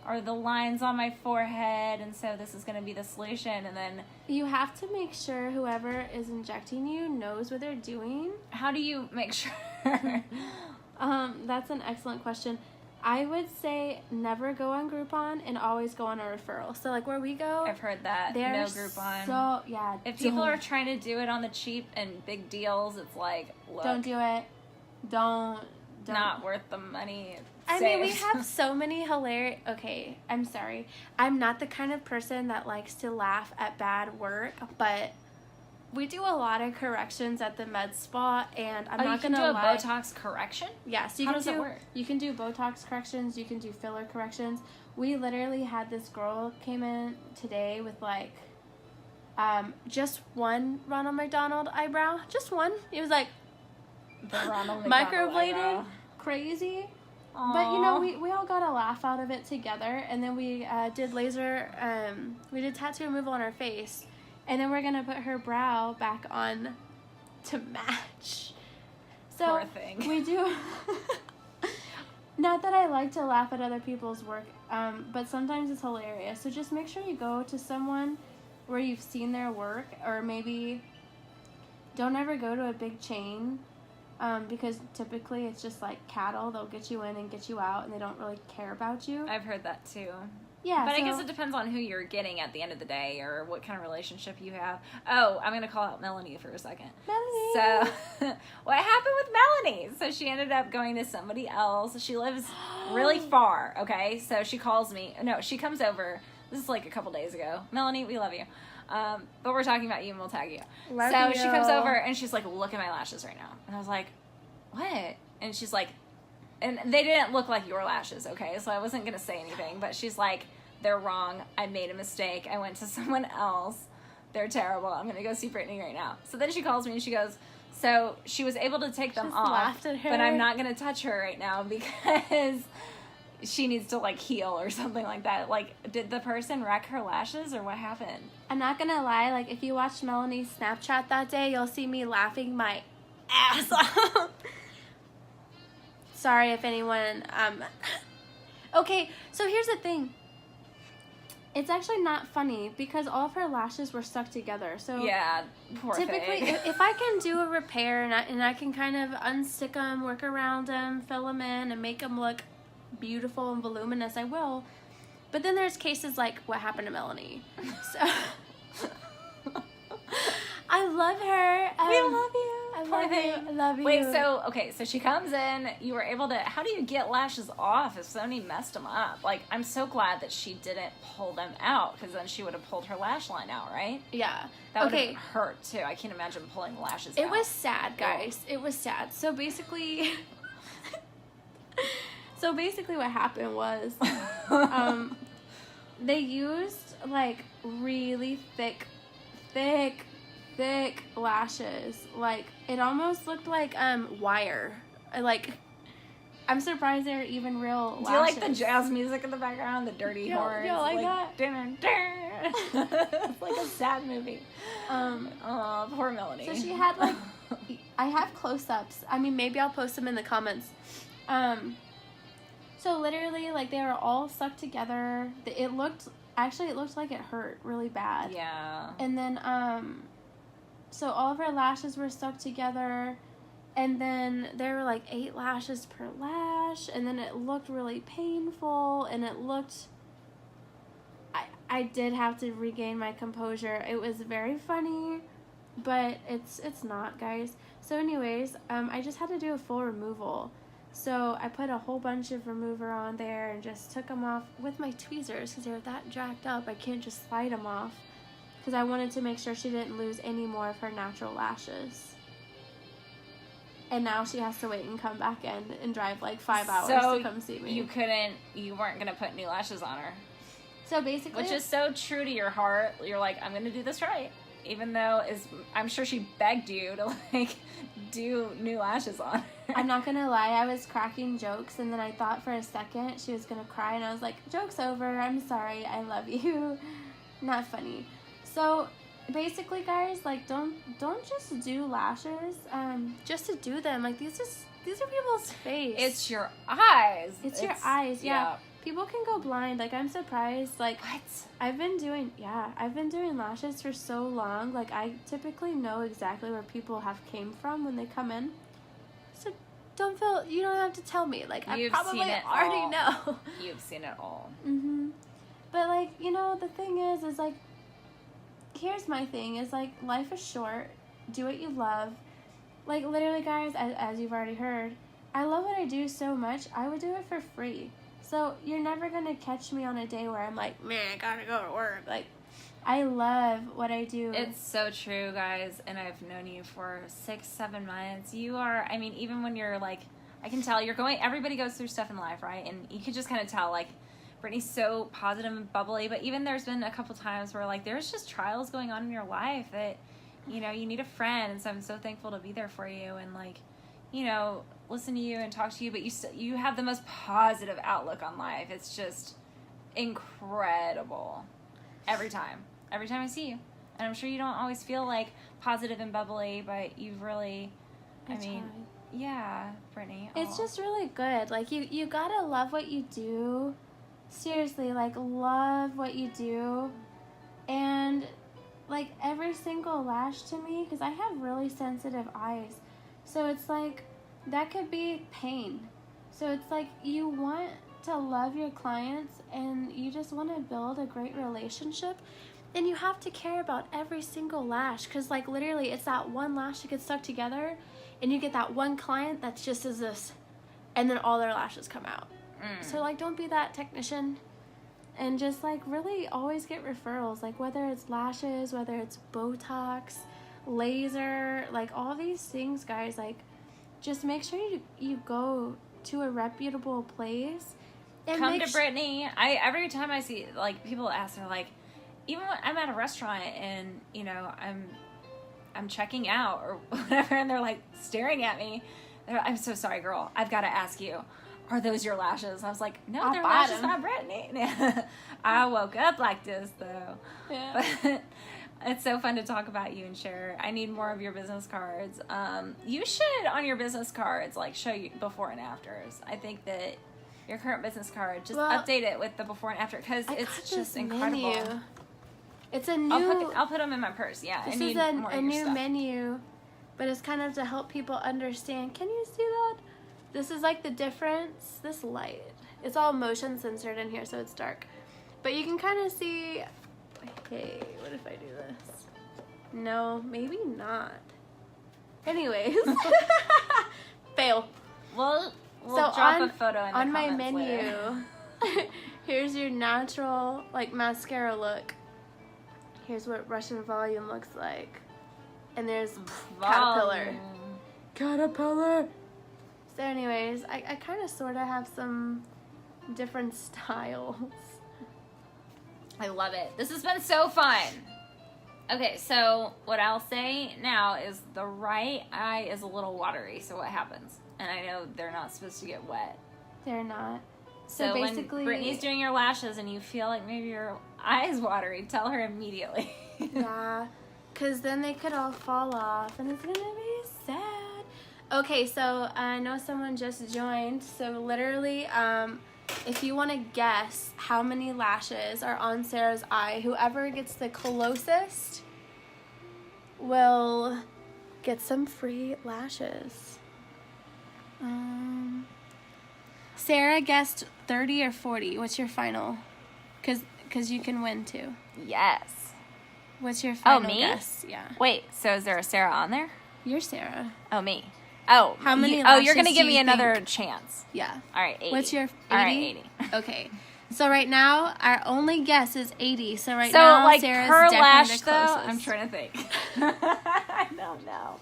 or the lines on my forehead, and so this is going to be the solution. And then you have to make sure whoever is injecting you knows what they're doing. How do you make sure? That's an excellent question. I would say never go on Groupon and always go on a referral. So, like, where we go... I've heard that. No Groupon. So, yeah. If people are trying to do it on the cheap and big deals, it's like, look. Don't do it. Don't. Not worth the money. I mean, we have so many hilarious... Okay, I'm sorry. I'm not the kind of person that likes to laugh at bad work, but... We do a lot of corrections at the med spa, and I'm not going to lie. You can do a Botox correction? Yeah, so How does it work? You can do Botox corrections, you can do filler corrections. We literally had this girl came in today with like just one Ronald McDonald eyebrow. Just one. It was like the Ronald microbladed, crazy. Aww. But you know, we all got a laugh out of it together, and then we did laser, we did tattoo removal on her face. And then we're going to put her brow back on to match. So poor thing. We do... Not that I like to laugh at other people's work, but sometimes it's hilarious. So just make sure you go to someone where you've seen their work, or maybe don't ever go to a big chain, because typically it's just like cattle. They'll get you in and get you out, and they don't really care about you. I've heard that too. Yeah, but I guess it depends on who you're getting at the end of the day, or what kind of relationship you have. Oh, I'm going to call out Melanie for a second. Melanie! So, what happened with Melanie? So, she ended up going to somebody else. She lives really far, okay? So, she calls me. No, she comes over. This is like a couple days ago. Melanie, we love you. But we're talking about you, and we'll tag you. Love you. She comes over, and she's like, look at my lashes right now. And I was like, what? And she's like, and they didn't look like your lashes, okay? So I wasn't going to say anything. But she's like, they're wrong. I made a mistake. I went to someone else. They're terrible. I'm going to go see Brittany right now. So then she calls me and she goes, so she was able to take them just off. Laughed at her. But I'm not going to touch her right now because she needs to, like, heal or something like that. Like, did the person wreck her lashes or what happened? I'm not going to lie. Like, if you watched Melanie's Snapchat that day, you'll see me laughing my ass off. Sorry if anyone, okay, so here's the thing. It's actually not funny because all of her lashes were stuck together. So yeah, poor typically, thing. if I can do a repair and I can kind of unstick them, work around them, fill them in, and make them look beautiful and voluminous, I will. But then there's cases like what happened to Melanie. So I love her. We love you. I love you. I love you. Wait, so, okay, so she comes in, you were able to, how do you get lashes off if somebody messed them up? Like, I'm so glad that she didn't pull them out, because then she would have pulled her lash line out, right? Yeah. That would have hurt, too. I can't imagine pulling the lashes out. It was sad, guys. Oh. It was sad. So basically, what happened was, they used, like, really thick lashes. Like, it almost looked like wire. Like, I'm surprised they're even real lashes. Do you like the jazz music in the background, the dirty horns? You like that? It's like a sad movie. Oh, poor Melanie. So she had, like, I have close-ups. I mean, maybe I'll post them in the comments. So literally, like, they were all stuck together. It looked like it hurt really bad. Yeah. And then, so all of her lashes were stuck together, and then there were like 8 lashes per lash, and then it looked really painful, and it looked, I did have to regain my composure. It was very funny, but it's not, guys. So anyways, I just had to do a full removal. So I put a whole bunch of remover on there and just took them off with my tweezers because they were that jacked up. I can't just slide them off because I wanted to make sure she didn't lose any more of her natural lashes. And now she has to wait and come back in and drive like 5 hours to come see me. You weren't going to put new lashes on her. So basically... Which is so true to your heart. You're like, I'm going to do this right. Even though I'm sure she begged you to, like, do new lashes on her. I'm not going to lie. I was cracking jokes, and then I thought for a second she was going to cry, and I was like, joke's over. I'm sorry. I love you. Not funny. So basically, guys, like don't just do lashes just to do them. Like these are people's face. It's your eyes. It's your eyes. Yeah. People can go blind. Like, I'm surprised. Like, what? I've been doing lashes for so long. Like, I typically know exactly where people have came from when they come in. So you don't have to tell me. Like, I probably already know. You've seen it all. Mm-hmm. But, like, you know, the thing is like, here's my thing, is like, life is short. Do what you love. Like, literally, guys, as you've already heard, I love what I do so much, I would do it for free. So you're never going to catch me on a day where I'm like, man, I gotta go to work. Like, I love what I do. It's so true, guys. And I've known you for 6-7 months. You are, I mean, even when you're like, I can tell everybody goes through stuff in life, right? And you can just kind of tell, like, Brittany's so positive and bubbly. But even there's been a couple times where, like, there's just trials going on in your life that, you know, you need a friend. And so I'm so thankful to be there for you. And, like, you know, listen to you and talk to you, but you have the most positive outlook on life. It's just incredible every time I see you. And I'm sure you don't always feel like positive and bubbly, but you've really, I mean, yeah, Brittany. It's just really good. Like, you gotta love what you do. Seriously, like, love what you do. And, like, every single lash to me, because I have really sensitive eyes. So it's like, that could be pain. So it's like, you want to love your clients and you just want to build a great relationship. And you have to care about every single lash. Because, like, literally, it's that one lash that gets stuck together. And you get that one client that's just as this. And then all their lashes come out. So, like, don't be that technician. And just, like, really always get referrals. Like, whether it's lashes, whether it's Botox, laser, like, all these things, guys, like, just make sure you go to a reputable place and come to Brittany. Every time I see, like, people ask, they're like, even when I'm at a restaurant and, you know, I'm checking out or whatever, and they're like staring at me, I'm so sorry, girl, I've got to ask you, are those your lashes? And I was like, no, they're lashes by Brittany. I woke up like this, though. Yeah. But it's so fun to talk about you and share. I need more of your business cards. You should, on your business cards, like, show you before and afters. I think that your current business card, just update it with the before and after, because it's just incredible. Menu. It's a new... I'll put them in my purse, yeah. This is a new menu, but it's kind of to help people understand. Can you see that? This is, like, the difference. This light. It's all motion censored in here, so it's dark. But you can kind of see... Hey, what if I do this? No, maybe not. Anyways. Fail. We'll drop a photo in the on my comments menu. Here's your natural, like, mascara look. Here's what Russian volume looks like. And there's Caterpillar. So anyways, I kind of sort of have some different styles. I love it. This has been so fun. Okay, so what I'll say now is the right eye is a little watery, so what happens? And I know they're not supposed to get wet. They're not. So basically, when Brittany's doing your lashes and you feel like maybe your eye is watery, tell her immediately. Yeah, because then they could all fall off and it's going to be sad. Okay, so I know someone just joined. So literally, if you want to guess how many lashes are on Sarah's eye, whoever gets the closest will get some free lashes. Sarah guessed 30 or 40. What's your final? Because you can win too. Yes. What's your final me? guess? Yeah. Wait, so is there a Sarah on there? You're Sarah. Oh, me. Oh. How many you're going to give me another chance. Yeah. All right, 80. What's your 80? All right, 80. Okay. So right now, our only guess is 80. So now, like, Sarah's per definitely lash, the though, closest. I'm trying to think. I don't know.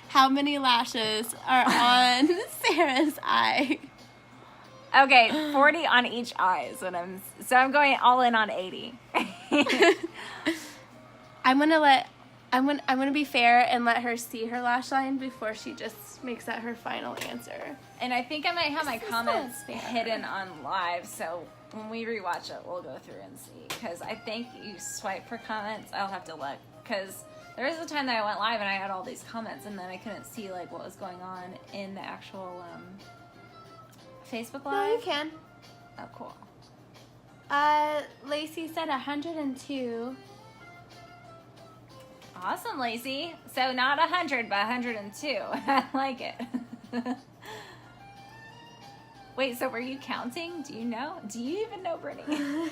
How many lashes are on Sarah's eye? Okay, 40 on each eye is what I'm going all in on 80. I'm gonna be fair and let her see her lash line before she just makes that her final answer. And I think I might have my comments hidden on live, so when we rewatch it, we'll go through and see. Because I think you swipe for comments. I'll have to look. Because there was a time that I went live and I had all these comments, and then I couldn't see like what was going on in the actual Facebook Live. No, you can. Oh, cool. Lacey said 102. Awesome, Lacey. So not 100, but 102. I like it. Wait, so were you counting? Do you know? Do you even know, Brittany?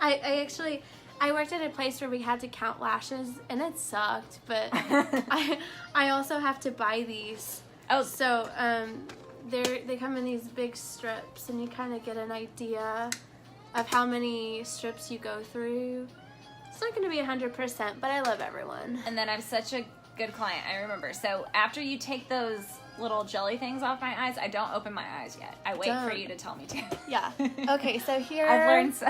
I worked at a place where we had to count lashes, and it sucked. But I also have to buy these. Oh, so they come in these big strips, and you kind of get an idea of how many strips you go through. It's not going to be 100%, but I love everyone. and then I'm such a good client. I remember. So after you take those little jelly things off my eyes, I don't open my eyes yet. I wait for you to tell me to. Yeah. Okay, so here... I've learned so.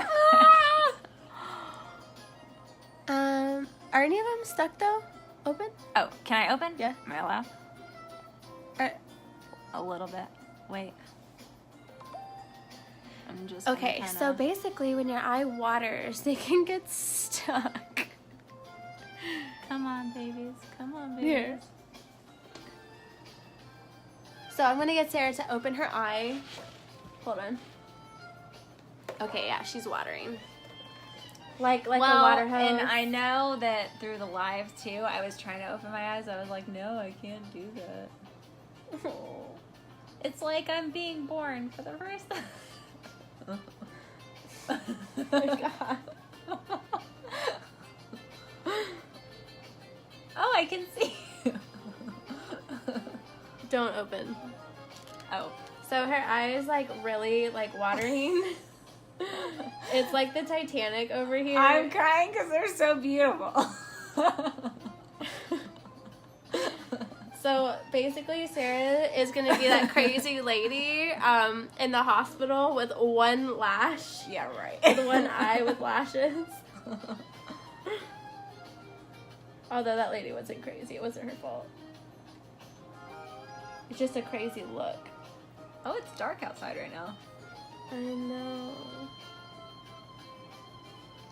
Are any of them stuck though? Open? Oh, can I open? Yeah. Am I allowed? A little bit. Wait. I'm just Okay, so basically when your eye waters, they can get stuck. Come on, babies. Come on, babies. Here. So I'm gonna get Sarah to open her eye. Hold on. Okay, yeah, she's watering. Like a water hose. And I know that through the live too, I was trying to open my eyes. I was like, no, I can't do that. It's like I'm being born for the first time. Oh my God. Oh, I can see. Don't open. Oh. So her eye is like really like watering. It's like the Titanic over here. I'm crying because they're so beautiful. So basically Sarah is going to be that crazy lady in the hospital with one lash. Yeah, right. With one eye with lashes. Although that lady wasn't crazy. It wasn't her fault. It's just a crazy look. Oh, it's dark outside right now. I know.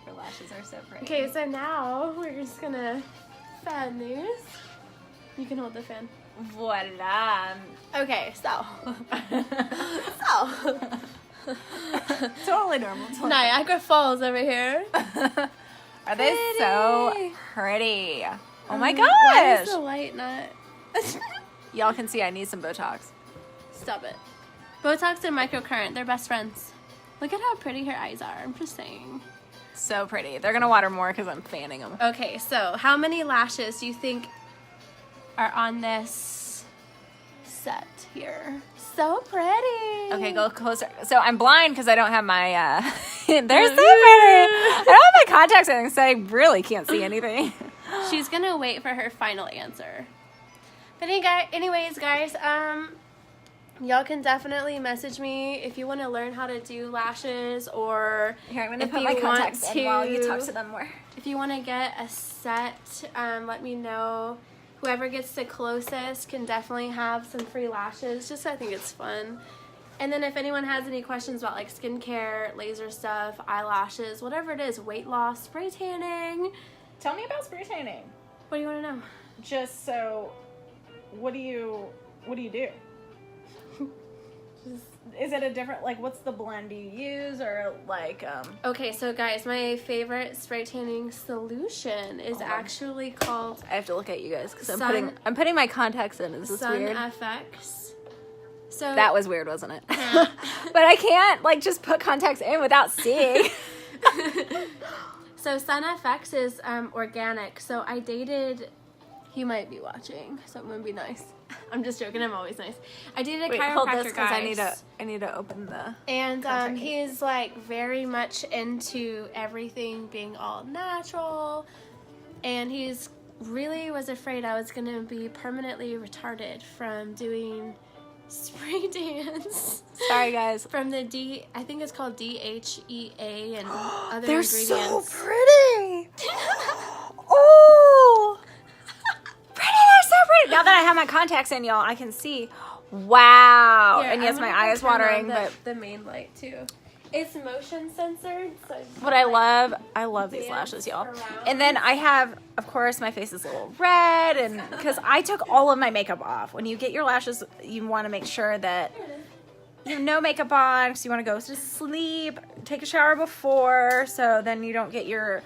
Your lashes are so pretty. Okay, so now we're just going to fan these. You can hold the fan. Voila. Okay, so. Totally normal. Niagara Falls over here. Are they so pretty? Oh my Why is gosh. the light not? Y'all can see I need some Botox. Stop it. Botox and microcurrent, they're best friends. Look at how pretty her eyes are. I'm just saying. So pretty. They're going to water more because I'm fanning them. Okay, so how many lashes do you think are on this set here? So pretty. Okay, go closer. So I'm blind because I don't have my, they're so pretty. I don't have my contacts in, so I really can't see anything. She's gonna wait for her final answer. But anyways, guys, y'all can definitely message me if you want to learn how to do lashes, or Here, I'm going to if put you my contacts want in while you to- talk to them more. if you want to get a set, let me know. Whoever gets the closest can definitely have some free lashes. Just I think it's fun. And then if anyone has any questions about like skincare, laser stuff, eyelashes, whatever it is, weight loss, spray tanning. Tell me about spray tanning. What do you want to know? Just so, what do you do? Is it a different, like, what's the blend you use, or like, Okay, so guys, my favorite spray tanning solution is actually called I have to look at you guys because Sun- I'm putting my contacts in. Is this Sun weird? FX. So That was weird, wasn't it? But I can't like just put contacts in without seeing. So Sun FX is organic. So I dated. He might be watching, so I'm gonna be nice. I'm just joking. I'm always nice. I dated a Wait, chiropractor, hold this because guys. I need to open the. And contact he's like very much into everything being all natural, and he's really was afraid I was gonna be permanently retarded from doing spray dance. Sorry, guys. From the I think it's called DHEA and other They're ingredients. so pretty. Oh, pretty. They're so pretty. Now that I have my contacts in, y'all, I can see. Wow. Here, And yes, I'm my gonna eye is turn on watering, but the main light too. It's motion censored. So what I love these lashes, y'all. And then I have, of course, my face is a little red, and because I took all of my makeup off. When you get your lashes, you want to make sure that you have no makeup on, because you want to go to sleep, take a shower before, so then you don't get your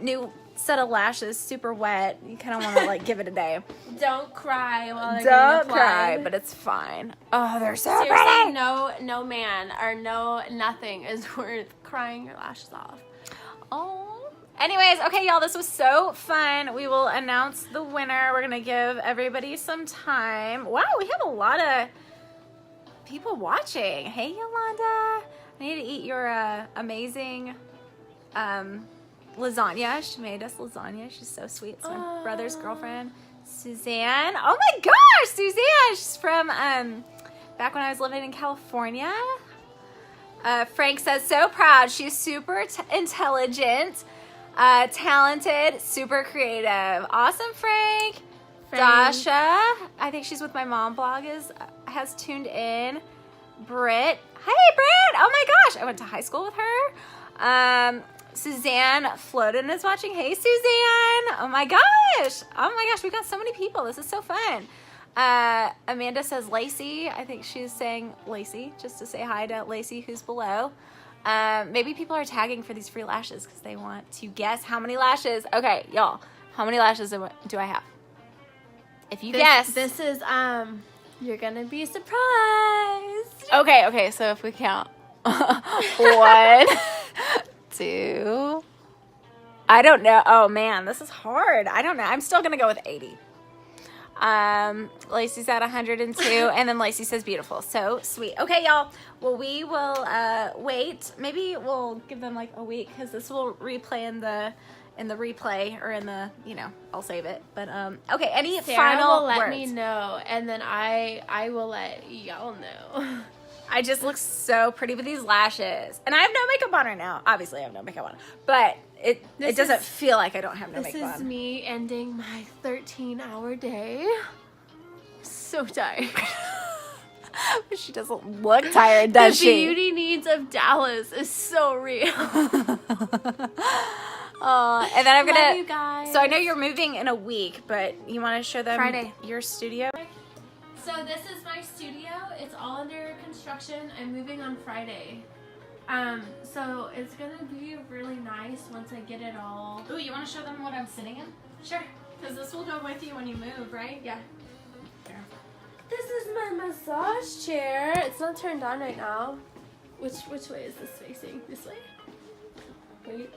new set of lashes super wet. You kind of want to like give it a day. Don't cry while they're Don't getting cry, applied. but it's fine. Oh, they're so Seriously, pretty. no man or nothing is worth crying your lashes off. Oh. Anyways, okay, y'all, this was so fun. We will announce the winner. We're gonna give everybody some time. Wow, we have a lot of people watching. Hey, Yolanda. I need to eat your amazing lasagna. She made us lasagna. She's so sweet. It's my brother's girlfriend, Suzanne. Oh my gosh, Suzanne. She's from back when I was living in California. Frank says, so proud. She's super intelligent, talented, super creative. Awesome, Frank. Dasha, I think she's with my mom blog, has tuned in. Britt. Hey, Britt. Oh my gosh. I went to high school with her. Suzanne Floden is watching. Hey, Suzanne. Oh my gosh. We've got so many people. This is so fun. Amanda says Lacey. I think she's saying Lacey just to say hi to Lacey, who's below. Maybe people are tagging for these free lashes because they want to guess how many lashes. Okay, y'all. How many lashes do I have? If you guess. This is, you're gonna be surprised. Okay, so if we count. 1, 2. I don't know. Oh man, this is hard. I don't know. I'm still gonna go with 80. Lacey's at 102, and then Lacey says beautiful. So sweet. Okay, y'all. Well, we will wait. Maybe we'll give them like a week because this will replay in the replay or in the, I'll save it. But okay. Any Sarah final will let words? me know, and then I will let y'all know. I just look so pretty with these lashes. And I have no makeup on right now. Obviously, I have no makeup on. But it doesn't feel like I don't have no makeup on. This is me ending my 13-hour day. So tired. She doesn't look tired, does The she? beauty needs of Dallas is so real. And then I'm going Love to... you guys. So I know you're moving in a week, but you want to show them Friday. your studio? So this is my studio. It's all under construction. I'm moving on Friday. So it's gonna be really nice once I get it all. Ooh, you want to show them what I'm sitting in? Sure. Because this will go with you when you move, right? Yeah. There. This is my massage chair. It's not turned on right now. Which way is this facing? This way? Wait.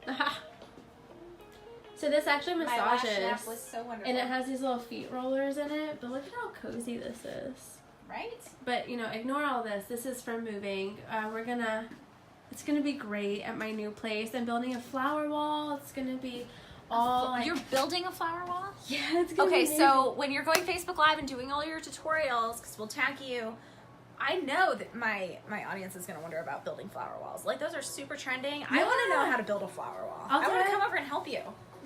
Aha. So this actually massages. was so wonderful. And it has these little feet rollers in it. But look at how cozy this is. Right? But, ignore all this. This is for moving. It's going to be great at my new place. I'm building a flower wall. It's going to be all like... You're building a flower wall? Yeah, it's going to Okay, be so when you're going Facebook Live and doing all your tutorials, because we'll tag you, I know that my audience is going to wonder about building flower walls. Like, those are super trending. I want to know how to build a flower wall. I want to come over and help you.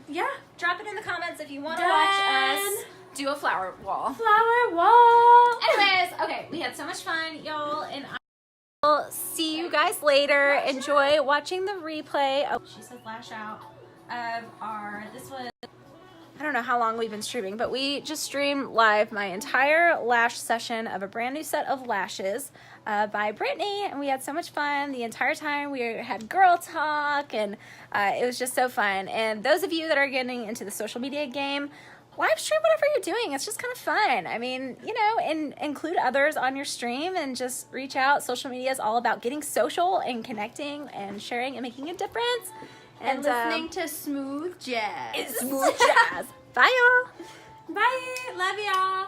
Yeah. Drop it in the comments if you want to watch us do a flower wall. Flower wall. Anyways, okay, we had so much fun, y'all, and I will see you guys later. Enjoy watching the replay. Oh, she said lash out of this was, I don't know how long we've been streaming, but we just streamed live my entire lash session of a brand new set of lashes by Brittany, and we had so much fun the entire time. We had girl talk, and it was just so fun. And those of you that are getting into the social media game, live stream whatever you're doing. It's just kind of fun. I mean, and include others on your stream and just reach out. Social media is all about getting social and connecting and sharing and making a difference. And listening to smooth jazz. It's smooth jazz. Bye, y'all. Bye. Love y'all.